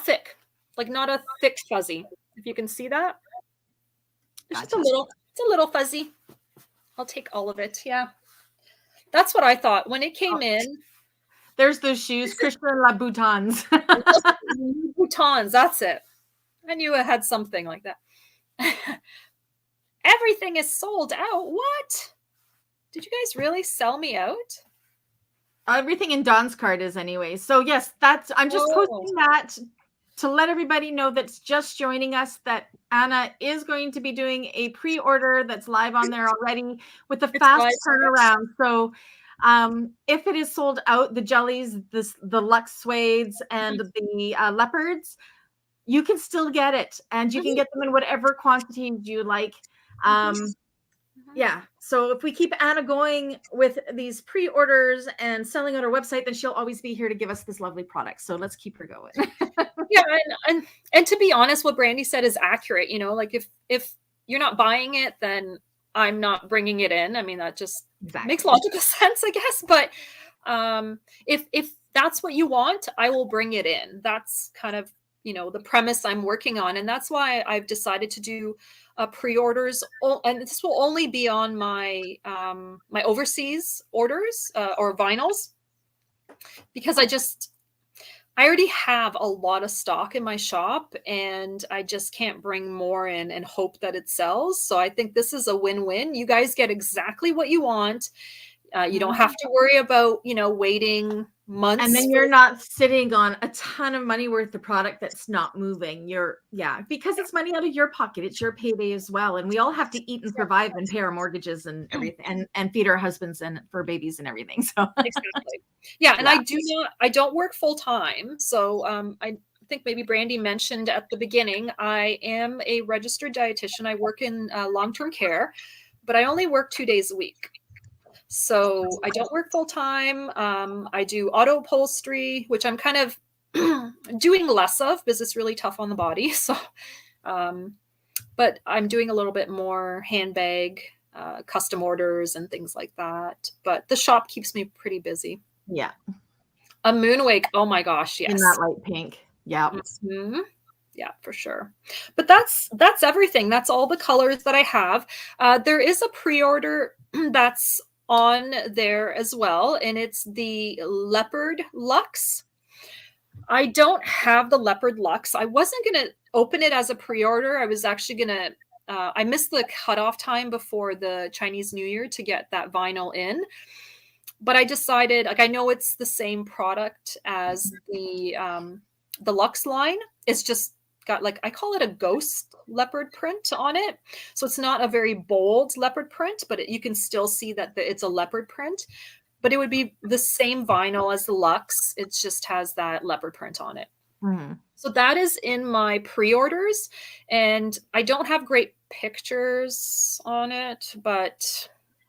thick. Like not a thick fuzzy. If you can see that, it's just it's a little fuzzy. I'll take all of it. Yeah. That's what I thought when it came in. There's those shoes, Christian Louboutins. Boutons, that's it. I knew it had something like that. Everything is sold out. What? Did you guys really sell me out? Everything in Dawn's card is anyway. So yes, I'm just posting that to let everybody know that's just joining us that Anna is going to be doing a pre-order that's live on there already with a fast turnaround. So if it is sold out, the jellies, the Luxe suedes and the leopards, you can still get it and you can get them in whatever quantities you like. Yeah. So if we keep Anna going with these pre-orders and selling on our website, then she'll always be here to give us this lovely product. So let's keep her going. Yeah. And to be honest, what Brandy said is accurate. You know, like if you're not buying it, then I'm not bringing it in. I mean, that just makes logical sense, I guess. But if that's what you want, I will bring it in. That's kind of, you know, the premise I'm working on. And that's why I've decided to do pre-orders. And this will only be on my my overseas orders or vinyls, because I already have a lot of stock in my shop and I just can't bring more in and hope that it sells. So I think this is a win-win. You guys get exactly what you want. You don't have to worry about, you know, waiting months. And then you're not sitting on a ton of money worth of product that's not moving. Because it's money out of your pocket. It's your payday as well. And we all have to eat and survive and pay our mortgages and everything and feed our husbands and for babies and everything. So exactly. Yeah. And I don't work full time. So I think maybe Brandy mentioned at the beginning, I am a registered dietitian. I work in long-term care, but I only work 2 days a week. So I don't work full time. I do auto upholstery, which I'm kind of doing less of because it's really tough on the body. So, but I'm doing a little bit more handbag, custom orders and things like that. But the shop keeps me pretty busy. Yeah. A Moonwake. Oh my gosh. Yes. In that light pink. Yeah. Mm-hmm. Yeah, for sure. But that's everything. That's all the colors that I have. There is a pre-order that's on there as well, and it's the Leopard Luxe. I don't have the Leopard Luxe. I wasn't going to open it as a pre-order. I was actually going to I missed the cutoff time before the Chinese New Year to get that vinyl in, but I decided, like, I know it's the same product as the Luxe line. It's just got, like, I call it a ghost leopard print on it. So it's not a very bold leopard print, but you can still see that it's a leopard print. But it would be the same vinyl as the Luxe. It just has that leopard print on it. Mm-hmm. So that is in my pre-orders. And I don't have great pictures on it, but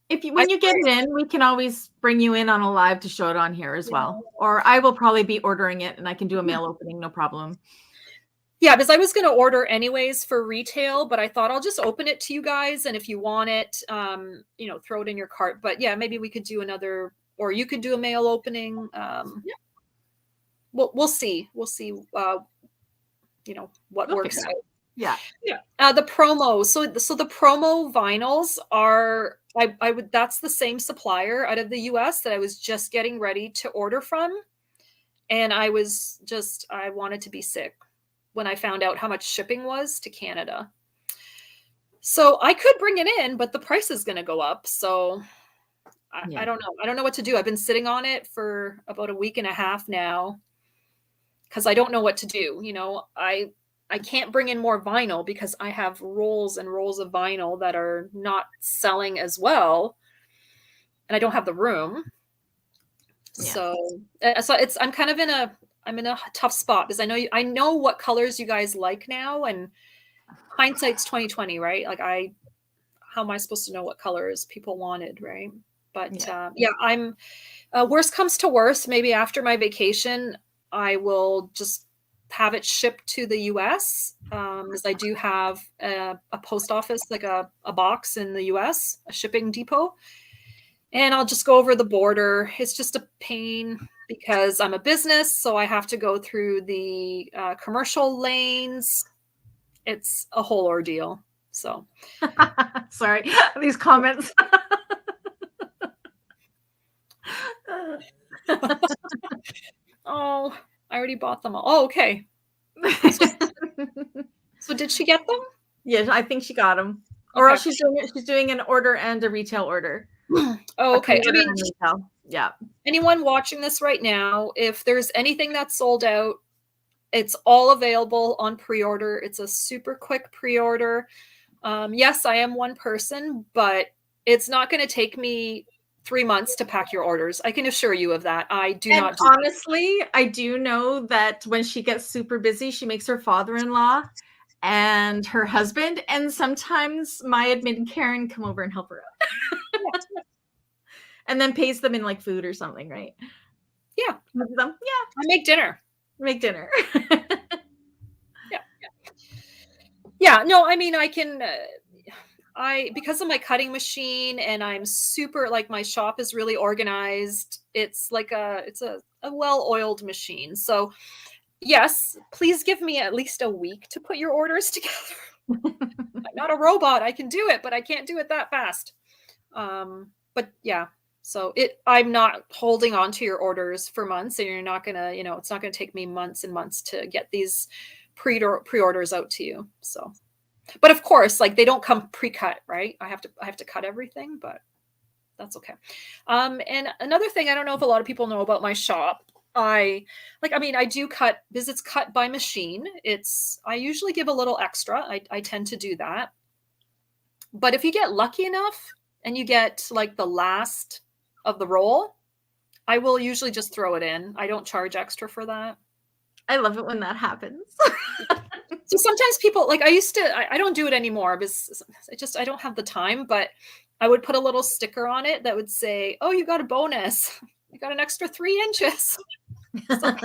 when you get it in, we can always bring you in on a live to show it on here as well. Or I will probably be ordering it and I can do a mail opening, no problem. Yeah, because I was going to order anyways for retail, but I thought I'll just open it to you guys. And if you want it, you know, throw it in your cart. But yeah, maybe we could do another, or you could do a mail opening. we'll see. We'll see. You know what We'll works figure out. it out. Yeah. Yeah. The promo. So the promo vinyls are I would that's the same supplier out of the US that I was just getting ready to order from. And I wanted to be sick when I found out how much shipping was to Canada. So I could bring it in, but the price is going to go up. So I don't know. I don't know what to do. I've been sitting on it for about a week and a half now because I don't know what to do. You know, I can't bring in more vinyl because I have rolls and rolls of vinyl that are not selling as well, and I don't have the room. Yeah. So I'm kind of in a tough spot because I know what colors you guys like now, and hindsight's 2020, right? Like how am I supposed to know what colors people wanted, right? But I'm worst comes to worst, maybe after my vacation, I will just have it shipped to the US, as I do have a post office, like a box in the US, a shipping depot. And I'll just go over the border. It's just a pain because I'm a business, so I have to go through the commercial lanes. It's a whole ordeal. So, sorry, these comments. oh, I already bought them all. Oh, okay. So did she get them? Yeah, I think she got them. Okay. Or else she's doing an order and a retail order. Oh, okay. I mean, yeah. Anyone watching this right now, if there's anything that's sold out, it's all available on pre-order. It's a super quick pre-order. Yes, I am one person, but it's not going to take me 3 months to pack your orders. I can assure you of that. I do not. Honestly, I do know that when she gets super busy, she makes her father-in-law and her husband, and sometimes my admin Karen come over and help her out. And then pays them in like food or something, right? Yeah. Yeah. I make dinner. Yeah. No, I mean, I can, because of my cutting machine, and I'm super, like, my shop is really organized. It's like it's a well-oiled machine. So yes, please give me at least a week to put your orders together. I'm not a robot. I can do it, but I can't do it that fast. But yeah, so I'm not holding on to your orders for months, and you're not gonna, it's not gonna take me months and months to get these pre-orders out to you. So, but of course, like, they don't come pre-cut, right? I have to cut everything, but that's okay. And another thing, I don't know if a lot of people know about my shop. I do cut, because it's cut by machine. I usually give a little extra. I tend to do that. But if you get lucky enough and you get like the last of the roll, I will usually just throw it in. I don't charge extra for that. I love it when that happens. So sometimes people, like, I don't do it anymore because I don't have the time, but I would put a little sticker on it that would say, oh, you got a bonus. You got an extra 3 inches. So,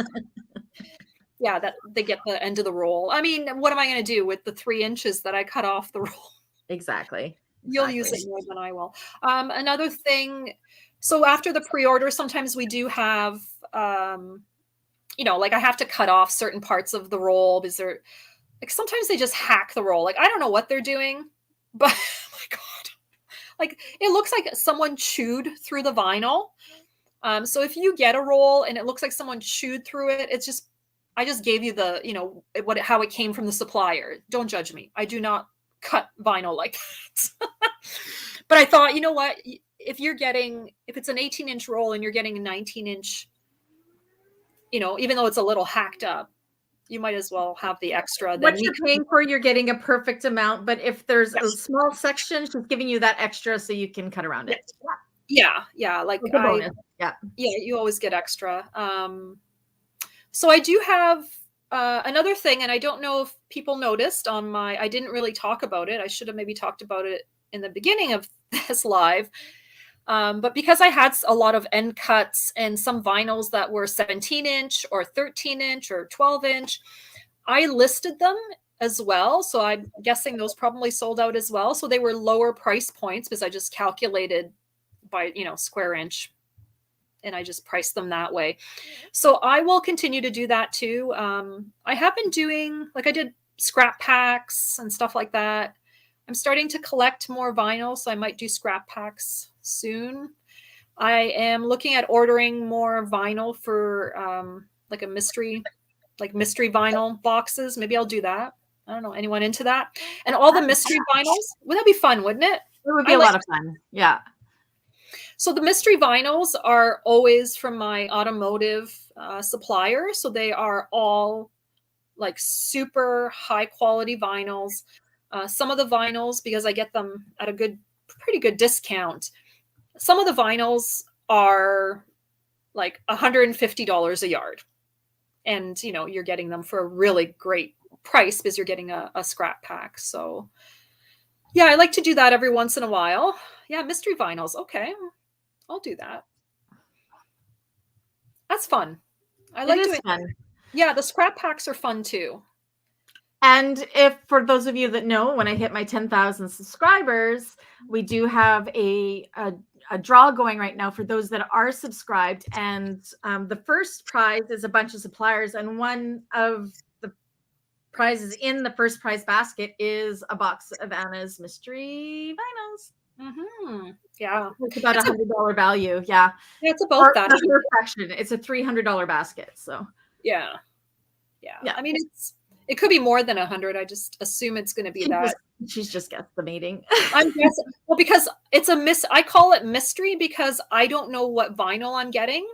yeah, that they get the end of the roll. I mean, what am I going to do with the 3 inches that I cut off the roll? Exactly. You'll use it more than I will. Another thing, so after the pre-order, sometimes we do have, like, I have to cut off certain parts of the roll because sometimes they just hack the roll. Like, I don't know what they're doing, but oh my God, like, it looks like someone chewed through the vinyl. So if you get a roll and it looks like someone chewed through it, I just gave you the, how it came from the supplier. Don't judge me. I do not cut vinyl like that. But I thought, you know what, if it's an 18-inch roll and you're getting a 19-inch, even though it's a little hacked up, you might as well have the extra. What you're paying for, you're getting a perfect amount. But if there's a small section, she's giving you that extra so you can cut around it. Yeah. Like, yeah, you always get extra. So I do have another thing, and I don't know if people noticed I didn't really talk about it. I should have maybe talked about it in the beginning of this live. But because I had a lot of end cuts and some vinyls that were 17-inch or 13-inch or 12-inch, I listed them as well. So I'm guessing those probably sold out as well. So they were lower price points because I just calculated by, square inch and I just price them that way. So I will continue to do that too. I have been doing, like I did scrap packs and stuff like that. I'm starting to collect more vinyl, so I might do scrap packs soon. I am looking at ordering more vinyl for like a mystery vinyl boxes. Maybe I'll do that. I don't know. Anyone into that? And all the mystery vinyls, would that be fun, wouldn't it? It would be a lot of fun. Yeah. So the mystery vinyls are always from my automotive supplier. So they are all like super high quality vinyls. Some of the vinyls, because I get them at a pretty good discount. Some of the vinyls are like $150 a yard. And, you know, you're getting them for a really great price because you're getting a scrap pack. So yeah, I like to do that every once in a while. Yeah, mystery vinyls. Okay, I'll do that. That's fun. I like doing fun. Yeah, the scrap packs are fun too. And if, for those of you that know, when I hit my 10,000 subscribers, we do have a draw going right now for those that are subscribed. And the first prize is a bunch of suppliers. And one of the prizes in the first prize basket is a box of Anna's mystery vinyls. Mm-hmm. Yeah. It's about $100 value. Yeah. Yeah, it's about that. It's a $300 basket. So yeah. I mean, it could be more than 100. I just assume it's going to be that. She's just guesstimating. I'm guessing. Well, because it's I call it mystery because I don't know what vinyl I'm getting.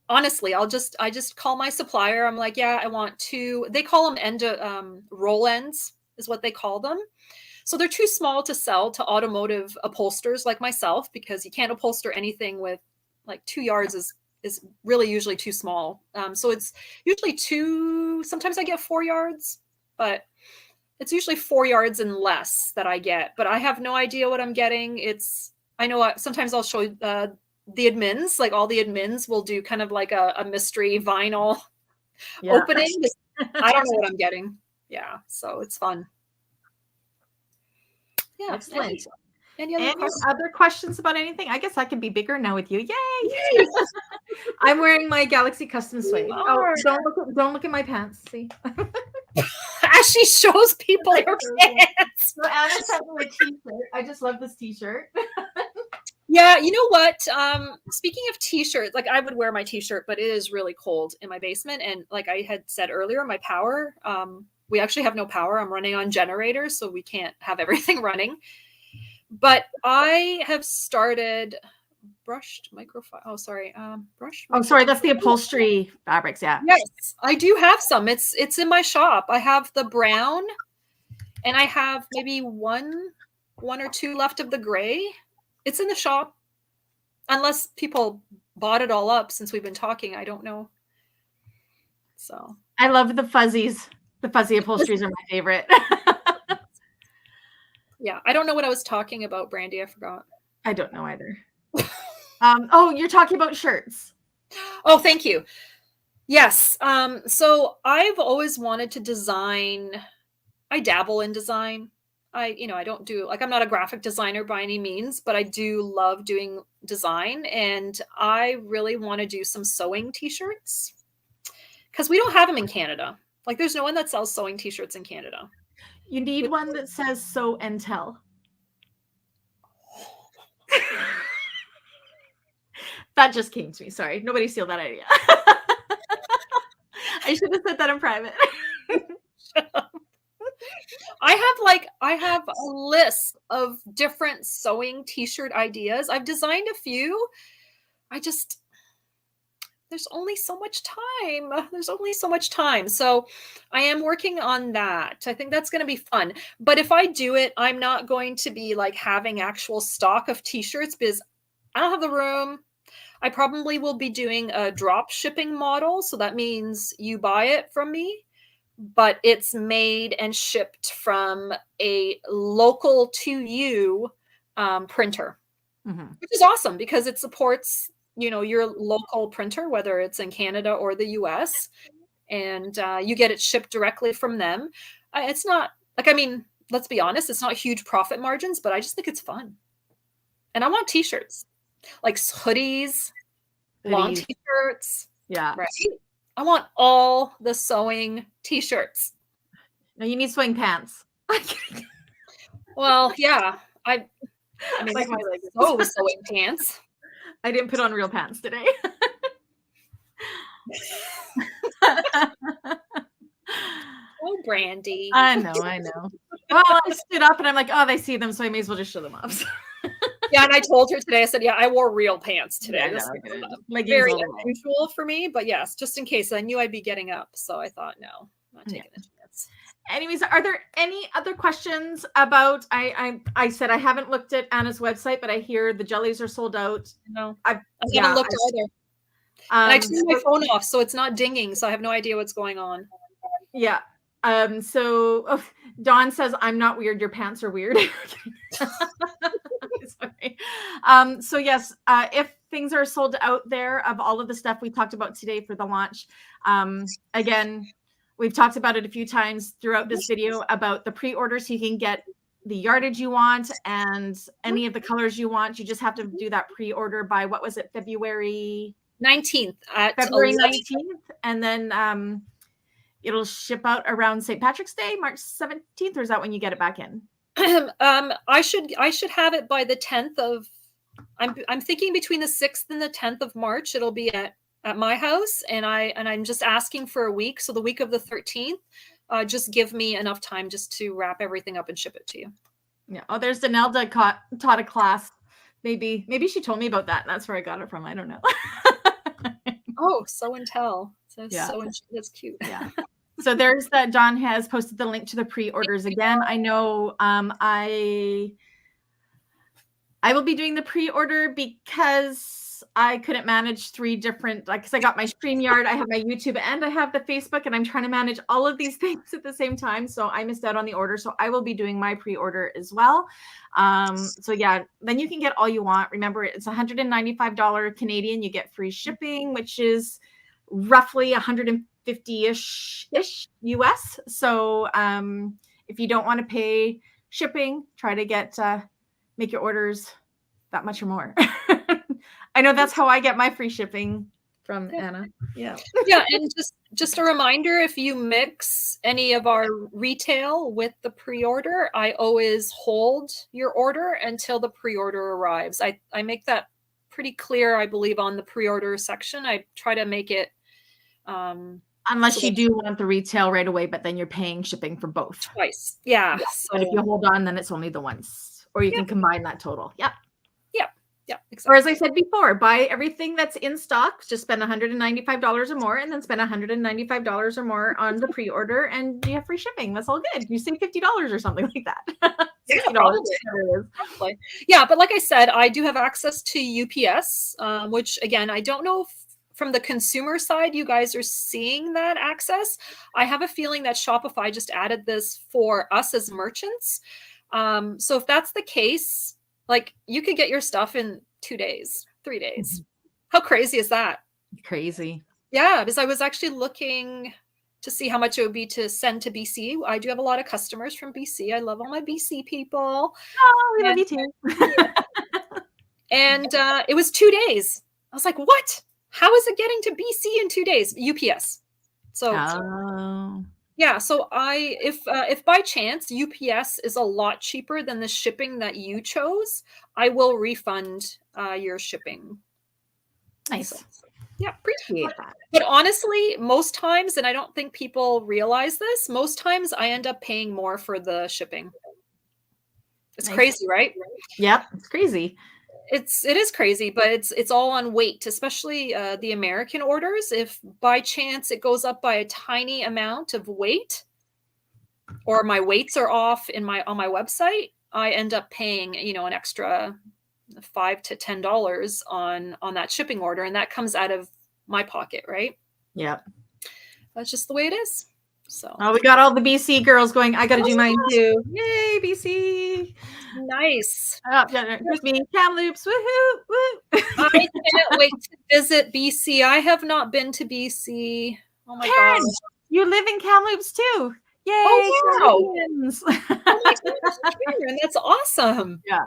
Honestly, I just call my supplier. I'm like, yeah, I want two. They call them roll ends is what they call them. So they're too small to sell to automotive upholsterers like myself, because you can't upholster anything with like 2 yards is really usually too small. So it's usually sometimes I get 4 yards, but it's usually 4 yards and less that I get, but I have no idea what I'm getting. I know sometimes I'll show the admins, like all the admins will do kind of like a mystery vinyl opening. I don't know what I'm getting. Yeah. So it's fun. Yeah. Excellent. Any other questions about anything? I guess I can be bigger now with you. Yay! I'm wearing my Galaxy Custom suede. Oh, don't look at my pants. See, as she shows people her pants. So Anna sent me a T-shirt. I just love this T-shirt. Yeah, you know what? Speaking of T-shirts, like I would wear my T-shirt, but it is really cold in my basement, and like I had said earlier, my power. We actually have no power. I'm running on generators, so we can't have everything running. But I have started brushed microfiber. Oh, sorry. Brushed. Oh, sorry. That's the upholstery fabrics. Yeah. Yes, I do have some. It's in my shop. I have the brown, and I have maybe one or two left of the gray. It's in the shop, unless people bought it all up since we've been talking. I don't know. So I love the fuzzies. The fuzzy upholsteries are my favorite. Yeah, I don't know what I was talking about, Brandy. I forgot. I don't know either. Oh, you're talking about shirts. Oh, thank you. Yes. So I've always wanted to design. I dabble in design. I don't do, like, I'm not a graphic designer by any means, but I do love doing design. And I really want to do some sewing t-shirts because we don't have them in Canada. Like, there's no one that sells sewing t-shirts in Canada. You need one that says "Sew and Tell." That just came to me. Sorry, nobody steal that idea. I should have said that in private. I have a list of different sewing t-shirt ideas. I've designed a few. There's only so much time. So I am working on that. I think that's going to be fun. But if I do it, I'm not going to be like having actual stock of t-shirts because I don't have the room. I probably will be doing a drop shipping model. So that means you buy it from me, but it's made and shipped from a local to you printer, which is awesome because it supports your local printer, whether it's in Canada or the US, and you get it shipped directly from them. It's not like, let's be honest, it's not huge profit margins, but I just think it's fun. And I want t-shirts, like hoodies. long Hoodies. t-shirts. Yeah. Right. I want all the sewing t-shirts. No, you need swing pants. Well, yeah. I mean, Like I my leggings. sew sewing pants. I didn't put on real pants today. Oh, Brandy. I know. Well, I stood up and I'm like, oh, they see them, so I may as well just show them off. Yeah, and I told her today, I said, yeah, I wore real pants today. Yeah, This no, is leggings very all the way. unusual for me, but yes, just in case. I knew I'd be getting up, so I thought, no, I'm not taking a chance. Anyways, are there any other questions about? I said I haven't looked at Anna's website, but I hear the jellies are sold out. No, I haven't looked either. And I turned my phone off, so it's not dinging, so I have no idea what's going on. Yeah. So Dawn says, I'm not weird. Your pants are weird. Sorry. So yes, if things are sold out there of all of the stuff we talked about today for the launch, again, we've talked about it a few times throughout this video about the pre-order, so you can get the yardage you want and any of the colors you want. You just have to do that pre-order by, what was it, February 19th at February 11. 19th, and then it'll ship out around St. Patrick's Day, March 17th, or is that when you get it back in? I should have it by the 10th of. I'm thinking between the 6th and the 10th of March. It'll be at my house, and I'm just asking for a week. So the week of the 13th, just give me enough time just to wrap everything up and ship it to you. Yeah. Oh, there's Danelda taught a class. Maybe she told me about that, and that's where I got it from. I don't know. Oh, so and tell. So, Yeah. That's cute. Yeah. So there's that. John has posted the link to the pre-orders again. I know I will be doing the pre-order because I couldn't manage 3 different, like, because I got my StreamYard, I have my YouTube, and I have the Facebook, and I'm trying to manage all of these things at the same time. So I missed out on the order. So I will be doing my pre-order as well. So yeah, then you can get all you want. Remember, it's $195 Canadian. You get free shipping, which is roughly 150-ish US. So if you don't want to pay shipping, try to get make your orders that much or more. I know that's how I get my free shipping from Anna. Yeah. Yeah, and just a reminder, if you mix any of our retail with the pre-order, I always hold your order until the pre-order arrives. I make that pretty clear, I believe, on the pre-order section. I try to make it unless you do want the retail right away, but then you're paying shipping for both. Twice. Yeah. So, but if you hold on, then it's only the once, or you can combine that total. Yep. Yeah, exactly. Or as I said before, buy everything that's in stock. Just spend $195 or more, and then spend $195 or more on the pre-order, and you have free shipping. That's all good. You save $50 or something like that. Yeah, $60. Yeah, but like I said, I do have access to UPS, which again, I don't know if from the consumer side you guys are seeing that access. I have a feeling that Shopify just added this for us as merchants. So if that's the case, like, you could get your stuff in 2 days, 3 days. How crazy is that? Crazy. Yeah, because I was actually looking to see how much it would be to send to BC. I do have a lot of customers from BC. I love all my BC people. Oh, we love you too. And it was 2 days. I was like, what? How is it getting to BC in 2 days? UPS. So yeah, so if by chance UPS is a lot cheaper than the shipping that you chose, I will refund your shipping. Nice. So, yeah, appreciate that. But honestly, most times, and I don't think people realize this, most times I end up paying more for the shipping. It's crazy, right? Yep, it's crazy. It is crazy, but it's all on weight, especially the American orders. If by chance it goes up by a tiny amount of weight, or my weights are off on my website, I end up paying an extra $5 to $10 on that shipping order, and that comes out of my pocket, right? Yep. That's just the way it is. So we got all the BC girls going. I got to do mine too. Yay, BC! Nice. Here's me, Kamloops. Woohoo! Woo! I can't wait to visit BC. I have not been to BC. Oh my Karen, god! You live in Kamloops too. Yay! Oh, wow. Oh my gosh, Karen, that's awesome. Yeah.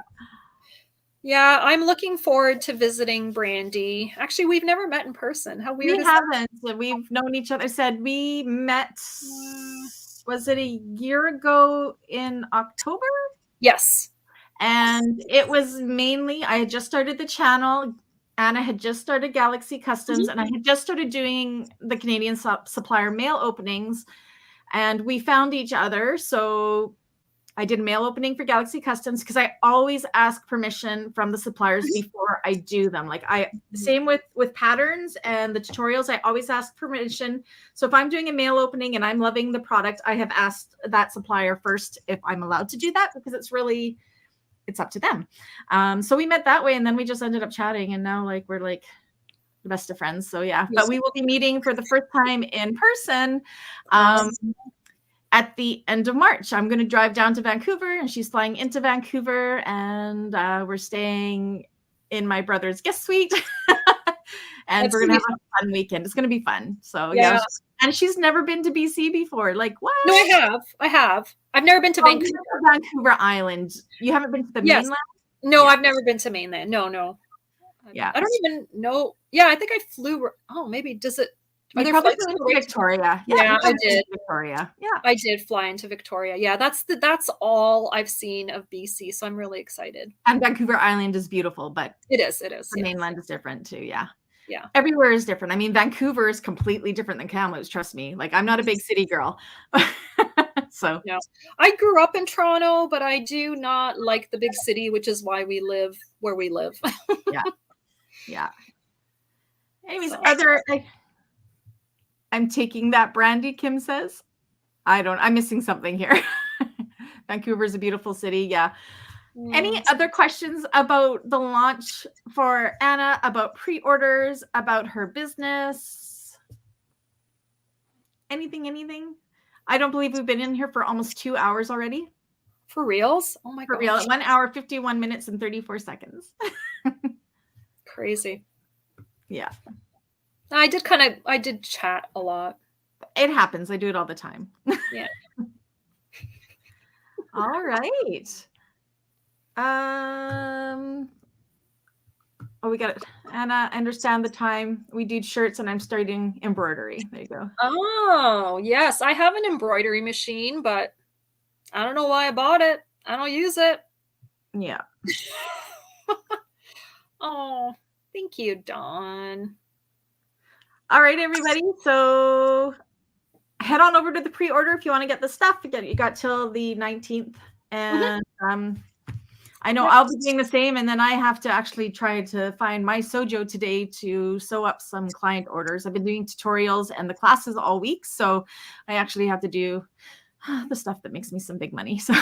Yeah, I'm looking forward to visiting Brandy. Actually, we've never met in person. How weird We is that? haven't. We've known each other. Said we met. Wow. Was it a year ago in October? Yes. And it was mainly, I had just started the channel. Anna had just started Galaxy Customs, and I had just started doing the Canadian supplier mail openings. And we found each other. So I did a mail opening for Galaxy Customs because I always ask permission from the suppliers before I do them. Like same with patterns and the tutorials, I always ask permission. So if I'm doing a mail opening and I'm loving the product, I have asked that supplier first if I'm allowed to do that, because it's up to them. So we met that way, and then we just ended up chatting, and now like we're like the best of friends. So yeah, but we will be meeting for the first time in person. At the end of March. I'm going to drive down to Vancouver, and she's flying into Vancouver, and we're staying in my brother's guest suite. And we're going to have a fun weekend. It's going to be fun. So yeah. And she's never been to BC before. Like, what? No, I have. I've never been to Vancouver. Vancouver Island. You haven't been to the mainland? No, I've never been to mainland. No. Yeah. I don't even know. Yeah, I think I flew. Oh, maybe does it? Are there probably into Victoria? Yeah, I did. Victoria. Yeah, I did fly into Victoria. Yeah, that's all I've seen of BC. So I'm really excited. And Vancouver Island is beautiful, but it is. The mainland is different too. Yeah. Yeah. Everywhere is different. I mean, Vancouver is completely different than Kamloops. Trust me. Like, I'm not a big city girl. So no, I grew up in Toronto, but I do not like the big city, which is why we live where we live. Yeah. Anyways, I'm taking that brandy, Kim says. I'm missing something here. Vancouver is a beautiful city. Yeah. Any other questions about the launch for Anna, about pre-orders, about her business? Anything? I don't believe we've been in here for almost 2 hours already. For reals? Oh my God. For real. 1 hour, 51 minutes and 34 seconds. Crazy. Yeah. I did chat a lot. It happens. I do it all the time. Yeah. All right. We got it. Anna, understand the time. We do shirts, and I'm starting embroidery. There you go. Oh, yes. I have an embroidery machine, but I don't know why I bought it. I don't use it. Yeah. Oh, thank you, Dawn. All right, everybody. So head on over to the pre-order if you want to get the stuff. Again, you got till the 19th. And I know I'll be doing the same. And then I have to actually try to find my sojo today to sew up some client orders. I've been doing tutorials and the classes all week. So I actually have to do the stuff that makes me some big money. So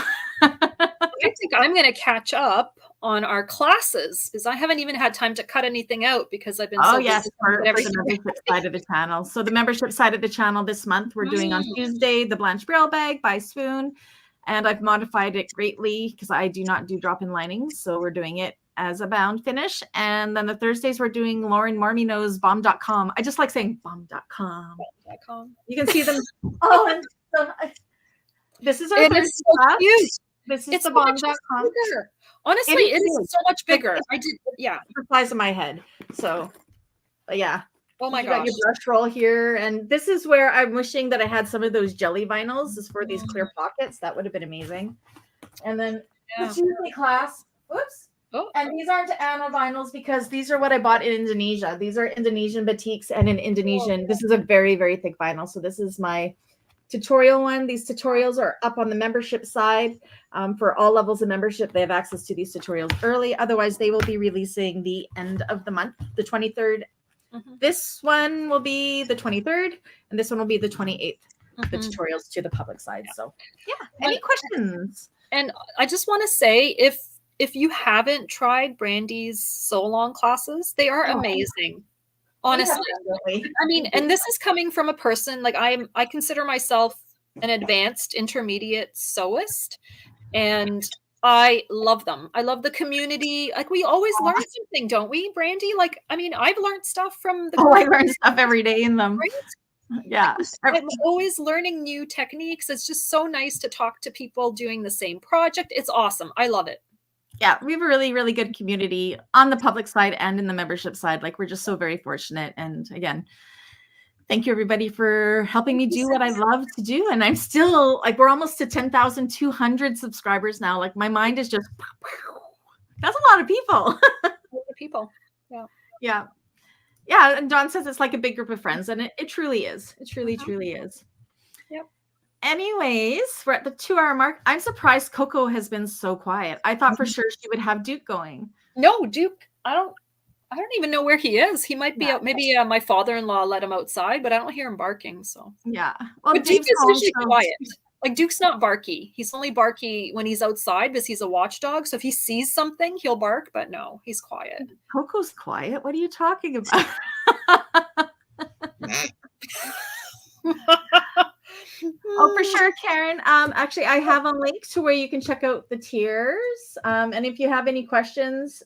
I think I'm going to catch up on our classes because I haven't even had time to cut anything out because I've been for the membership side of the channel. So the membership side of the channel this month, we're doing on Tuesday, the Blanche Braille bag by Swoon. And I've modified it greatly because I do not do drop-in linings. So we're doing it as a bound finish. And then the Thursdays, we're doing Lauren Marmineau's bomb.com. I just like saying bomb.com. You can see them. This is our Thursday class. This is the bomb.com. Honestly, it is so much bigger. The size of my head. So, yeah. Oh my gosh. Got your brush roll here. And this is where I'm wishing that I had some of those jelly vinyls. This is for these clear pockets. That would have been amazing. And then the Tuesday class. Whoops. Oh. And these aren't Anna vinyls because these are what I bought in Indonesia. These are Indonesian batiks and in Indonesian. This is a very, very thick vinyl. So this is my tutorial one. These tutorials are up on the membership side. For all levels of membership, they have access to these tutorials early. Otherwise, they will be releasing the end of the month, the 23rd. This one will be the 23rd, and this one will be the 28th. The tutorials to the public side. So, yeah. Any questions? And I just want to say, if you haven't tried Brandy's sew along classes, they are amazing. Honestly, I mean, and this is coming from a person like I consider myself an advanced intermediate sewist, and I love them. I love the community. Like we always learn something, don't we, Brandy? Like, I mean, I've learned stuff from the. I learn stuff every day in them. Right? Yeah, I'm always learning new techniques. It's just so nice to talk to people doing the same project. It's awesome. I love it. Yeah, we have a really, really good community on the public side and in the membership side. Like, we're just so very fortunate. And again, thank you everybody for helping me do what I love to do. And I'm still like, we're almost to 10,200 subscribers now. Like, my mind is just, that's a lot of people. Yeah. Yeah. Yeah. And Dawn says it's like a big group of friends, and it truly is. It truly, truly is. Yep. Anyways, we're at the 2-hour mark. I'm surprised Coco has been so quiet. I thought for sure she would have Duke going. No, Duke, I don't even know where he is. He might be out. Maybe my father-in-law let him outside, but I don't hear him barking. So yeah. Well, but Duke is usually quiet. Like, Duke's not barky. He's only barky when he's outside because he's a watchdog. So if he sees something, he'll bark. But no, he's quiet. Coco's quiet. What are you talking about? Oh, for sure, Karen. Actually, I have a link to where you can check out the tiers. And if you have any questions,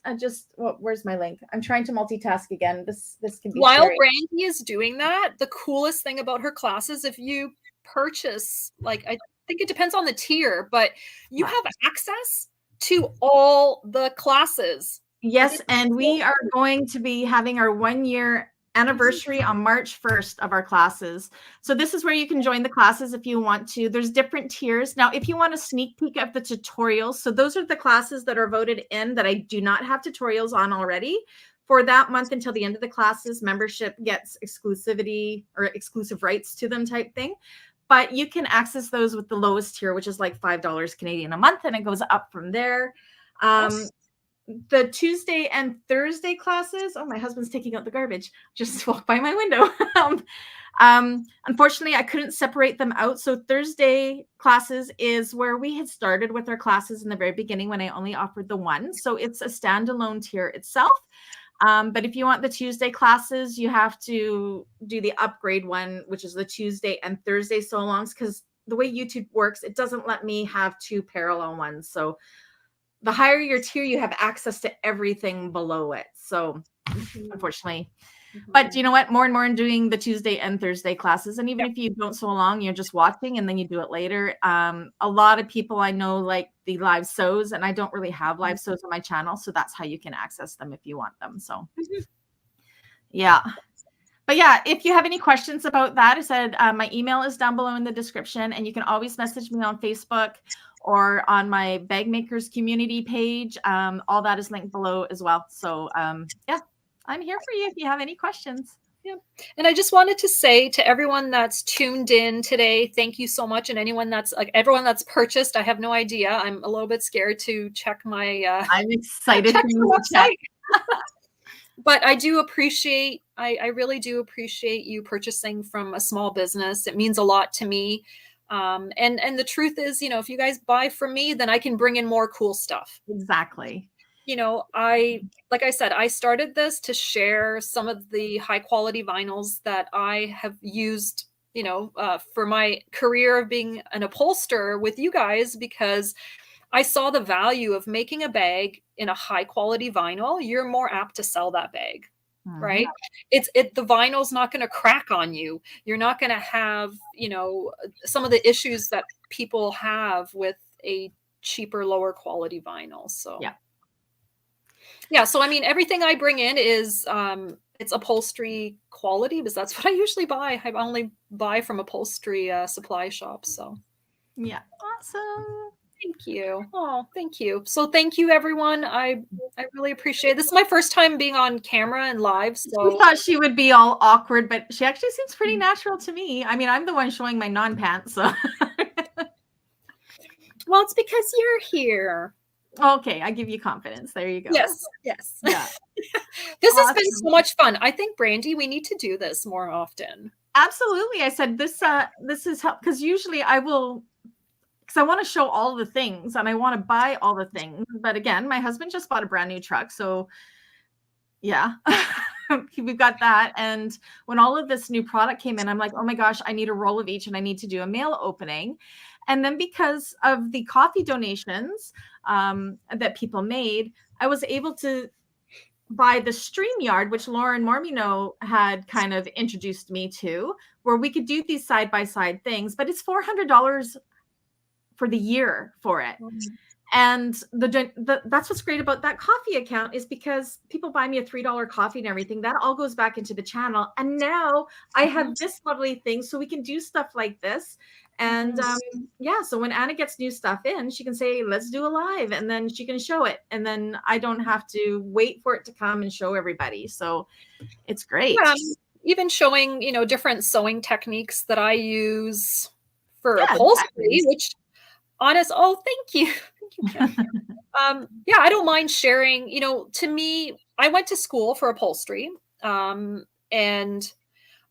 where's my link? I'm trying to multitask again. This can be while scary. Brandy is doing that. The coolest thing about her classes, if you purchase, like, I think it depends on the tier, but you have access to all the classes. Yes, and we are going to be having our 1-year anniversary on March 1st of our classes. So this is where you can join the classes if you want to. There's different tiers. Now, if you want a sneak peek of the tutorials, so those are the classes that are voted in that I do not have tutorials on already. For that month until the end of the classes, membership gets exclusivity or exclusive rights to them type thing. But you can access those with the lowest tier, which is like $5 Canadian a month, and it goes up from there. The Tuesday and Thursday classes. Oh, my husband's taking out the garbage. Just walked by my window. Unfortunately, I couldn't separate them out. So Thursday classes is where we had started with our classes in the very beginning when I only offered the one. So it's a standalone tier itself. But if you want the Tuesday classes, you have to do the upgrade one, which is the Tuesday and Thursday so-longs, because the way YouTube works, it doesn't let me have 2 parallel ones. So the higher your tier, you have access to everything below it. So unfortunately, but you know what? More and more in doing the Tuesday and Thursday classes. And even if you don't so long, you're just watching and then you do it later. A lot of people I know like the live sews, and I don't really have live sews on my channel. So that's how you can access them if you want them. So yeah. But yeah, if you have any questions about that, I said my email is down below in the description, and you can always message me on Facebook or on my Bagmakers community page. All that is linked below as well. So yeah, I'm here for you if you have any questions. Yeah. And I just wanted to say to everyone that's tuned in today, thank you so much. And anyone that's like everyone that's purchased, I have no idea. I'm a little bit scared to check my I'm excited check for the you to check. But I do appreciate, I really do appreciate you purchasing from a small business. It means a lot to me. And the truth is, you know, if you guys buy from me, then I can bring in more cool stuff. Exactly. You know, like I said, I started this to share some of the high quality vinyls that I have used, you know, for my career of being an upholsterer with you guys, because I saw the value of making a bag in a high quality vinyl. You're more apt to sell that bag. Right. The vinyl's not going to crack on you. You're not going to have, you know, some of the issues that people have with a cheaper, lower quality vinyl. So yeah. So, I mean, everything I bring in is, it's upholstery quality, because that's what I usually buy. I only buy from upholstery supply shops. So yeah. Awesome. Thank you. Oh, thank you. So thank you, everyone. I really appreciate it. This is my first time being on camera and live. So we thought she would be all awkward, but she actually seems pretty natural to me. I mean, I'm the one showing my non-pants. So. Well, it's because you're here. Okay, I give you confidence. There you go. Yes. Yeah. This has been so much fun. I think, Brandy, we need to do this more often. Absolutely. I said this is help, because usually I will, because I want to show all the things and I want to buy all the things. But again, my husband just bought a brand new truck. So yeah, we've got that. And when all of this new product came in, I'm like, oh my gosh, I need a roll of each and I need to do a mail opening. And then because of the coffee donations that people made, I was able to buy the StreamYard, which Lauren Mormino had kind of introduced me to, where we could do these side-by-side things, but it's $400 for the year for it. And that's what's great about that coffee account is because people buy me a $3 coffee and everything. That all goes back into the channel. And now I have this lovely thing so we can do stuff like this. And yeah, so when Anna gets new stuff in, she can say, let's do a live, and then she can show it. And then I don't have to wait for it to come and show everybody. So it's great. Yeah, even showing, you know, different sewing techniques that I use for upholstery, which oh, thank you. Thank you, yeah, I don't mind sharing. You know, to me, I went to school for upholstery, and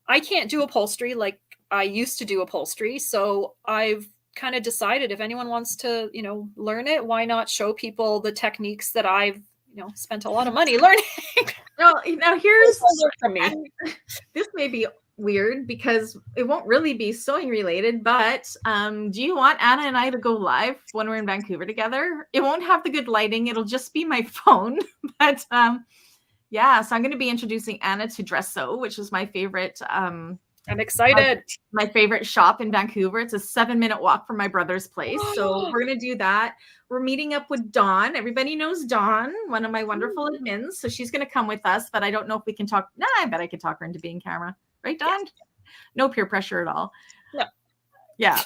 I can't do upholstery like I used to do upholstery. So I've kind of decided if anyone wants to, you know, learn it, why not show people the techniques that I've, you know, spent a lot of money learning. Well, now here's for me. This may be weird because it won't really be sewing related, but do you want Anna and I to go live when we're in Vancouver together? It won't have the good lighting. It'll just be my phone. But yeah, so I'm going to be introducing Anna to Dress Sew, which is my favorite. I'm excited. My favorite shop in Vancouver. It's a 7-minute walk from my brother's place. So we're going to do that. We're meeting up with Dawn. Everybody knows Dawn, one of my wonderful admins. So she's going to come with us, but I don't know if we can talk. Nah, I bet I could talk her into being camera. Right, Dawn? Yes. No peer pressure at all. No. Yeah.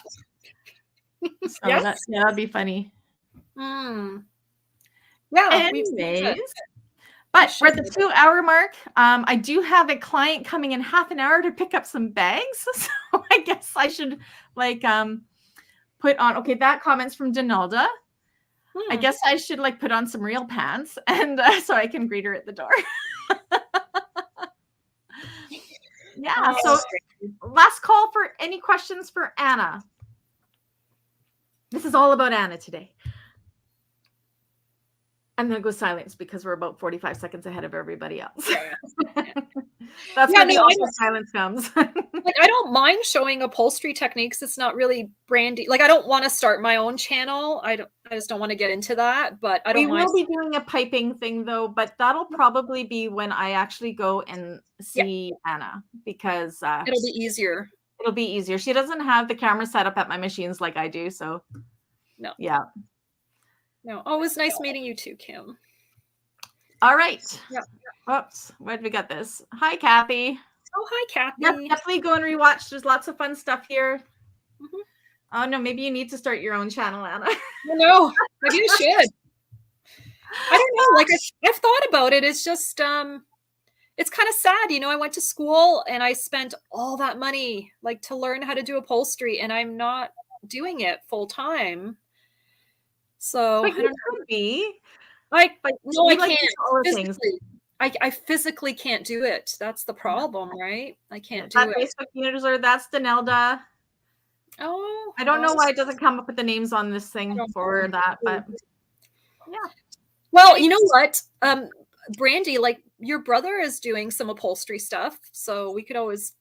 So yes. That'd be funny. Yeah. Anyways. But we're at the 2-hour mark. I do have a client coming in half an hour to pick up some bags. So I guess I should like put on, okay, that comment's from Donalda. I guess I should like put on some real pants and so I can greet her at the door. Yeah, so last call for any questions for Anna. This is all about Anna today. I'm going to go silence because we're about 45 seconds ahead of everybody else. That's when the silence comes. Like, I don't mind showing upholstery techniques. It's not really brandy. Like, I don't want to start my own channel. I just don't want to get into that, but I don't mind. We will be doing a piping thing though, but that'll probably be when I actually go and see Anna because it'll be easier. It'll be easier. She doesn't have the camera set up at my machines like I do. So no. Yeah. No. Oh, it was nice meeting you too, Kim. All right. Yeah. Oops. Where did we get this? Hi, Kathy. Oh, hi, Kathy. Yep, definitely go and rewatch. There's lots of fun stuff here. Oh, no. Maybe you need to start your own channel, Anna. No, maybe you should. I don't know. Like, I've thought about it. It's just, it's kind of sad. You know, I went to school and I spent all that money, like, to learn how to do upholstery, and I'm not doing it full time. So I don't know. Be like, no, I like can't physically. I physically can't do it. That's the problem, right? I can't do it. Facebook user, that's Donalda. Oh, I don't know why it doesn't come up with the names on this thing for that, but yeah. Well, you know what, Brandy, like, your brother is doing some upholstery stuff, so we could always,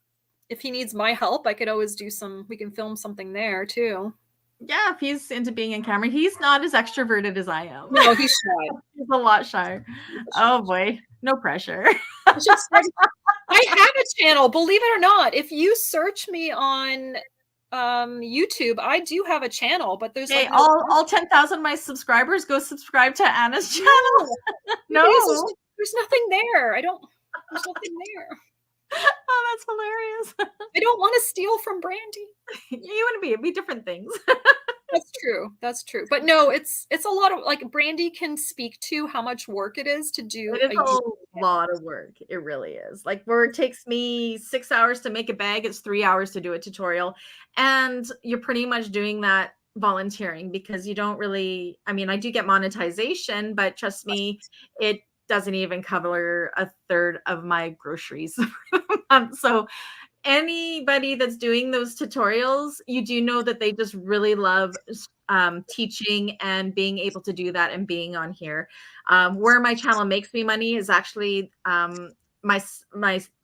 if he needs my help, I could always do we can film something there too. Yeah, if he's into being in camera. He's not as extroverted as I am. No, he's shy. He's a lot shy. Oh boy, no pressure. I have a channel, believe it or not. If you search me on YouTube, I do have a channel, but there's like all 10,000 of my subscribers go subscribe to Anna's channel. No. There's nothing there. There's nothing there. Oh, that's hilarious. I don't want to steal from Brandy. You want to be different things. That's true. That's true. But no, it's a lot of, like, Brandy can speak to how much work it is to do. It is a lot of work. It really is. Like, where it takes me 6 hours to make a bag, it's 3 hours to do a tutorial. And you're pretty much doing that volunteering because you don't really, I mean, I do get monetization, but trust me, it doesn't even cover a third of my groceries. So anybody that's doing those tutorials, you do know that they just really love teaching and being able to do that and being on here. Where my channel makes me money is actually my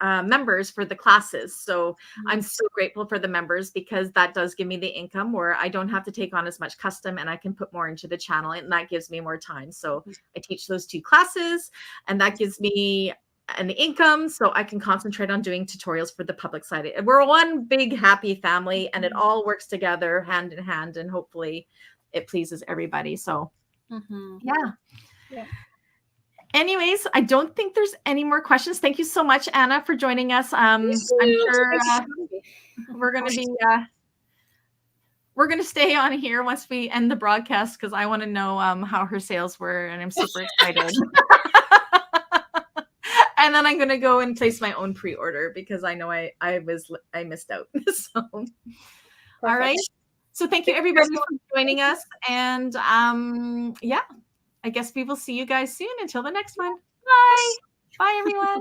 members for the classes. So I'm so grateful for the members because that does give me the income where I don't have to take on as much custom and I can put more into the channel, and that gives me more time. So I teach those 2 classes and that gives me an income so I can concentrate on doing tutorials for the public side. We're one big happy family and it all works together hand in hand, and hopefully it pleases everybody. So Mhm. Yeah. Yeah. Anyways, I don't think there's any more questions. Thank you so much, Anna, for joining us. I'm sure we're going to be we're going to stay on here once we end the broadcast because I want to know how her sales were, and I'm super excited. And then I'm going to go and place my own pre-order because I know I missed out. So, all right. So thank you everybody for joining us, and yeah, I guess we will see you guys soon. Until the next one. Bye. Bye, everyone.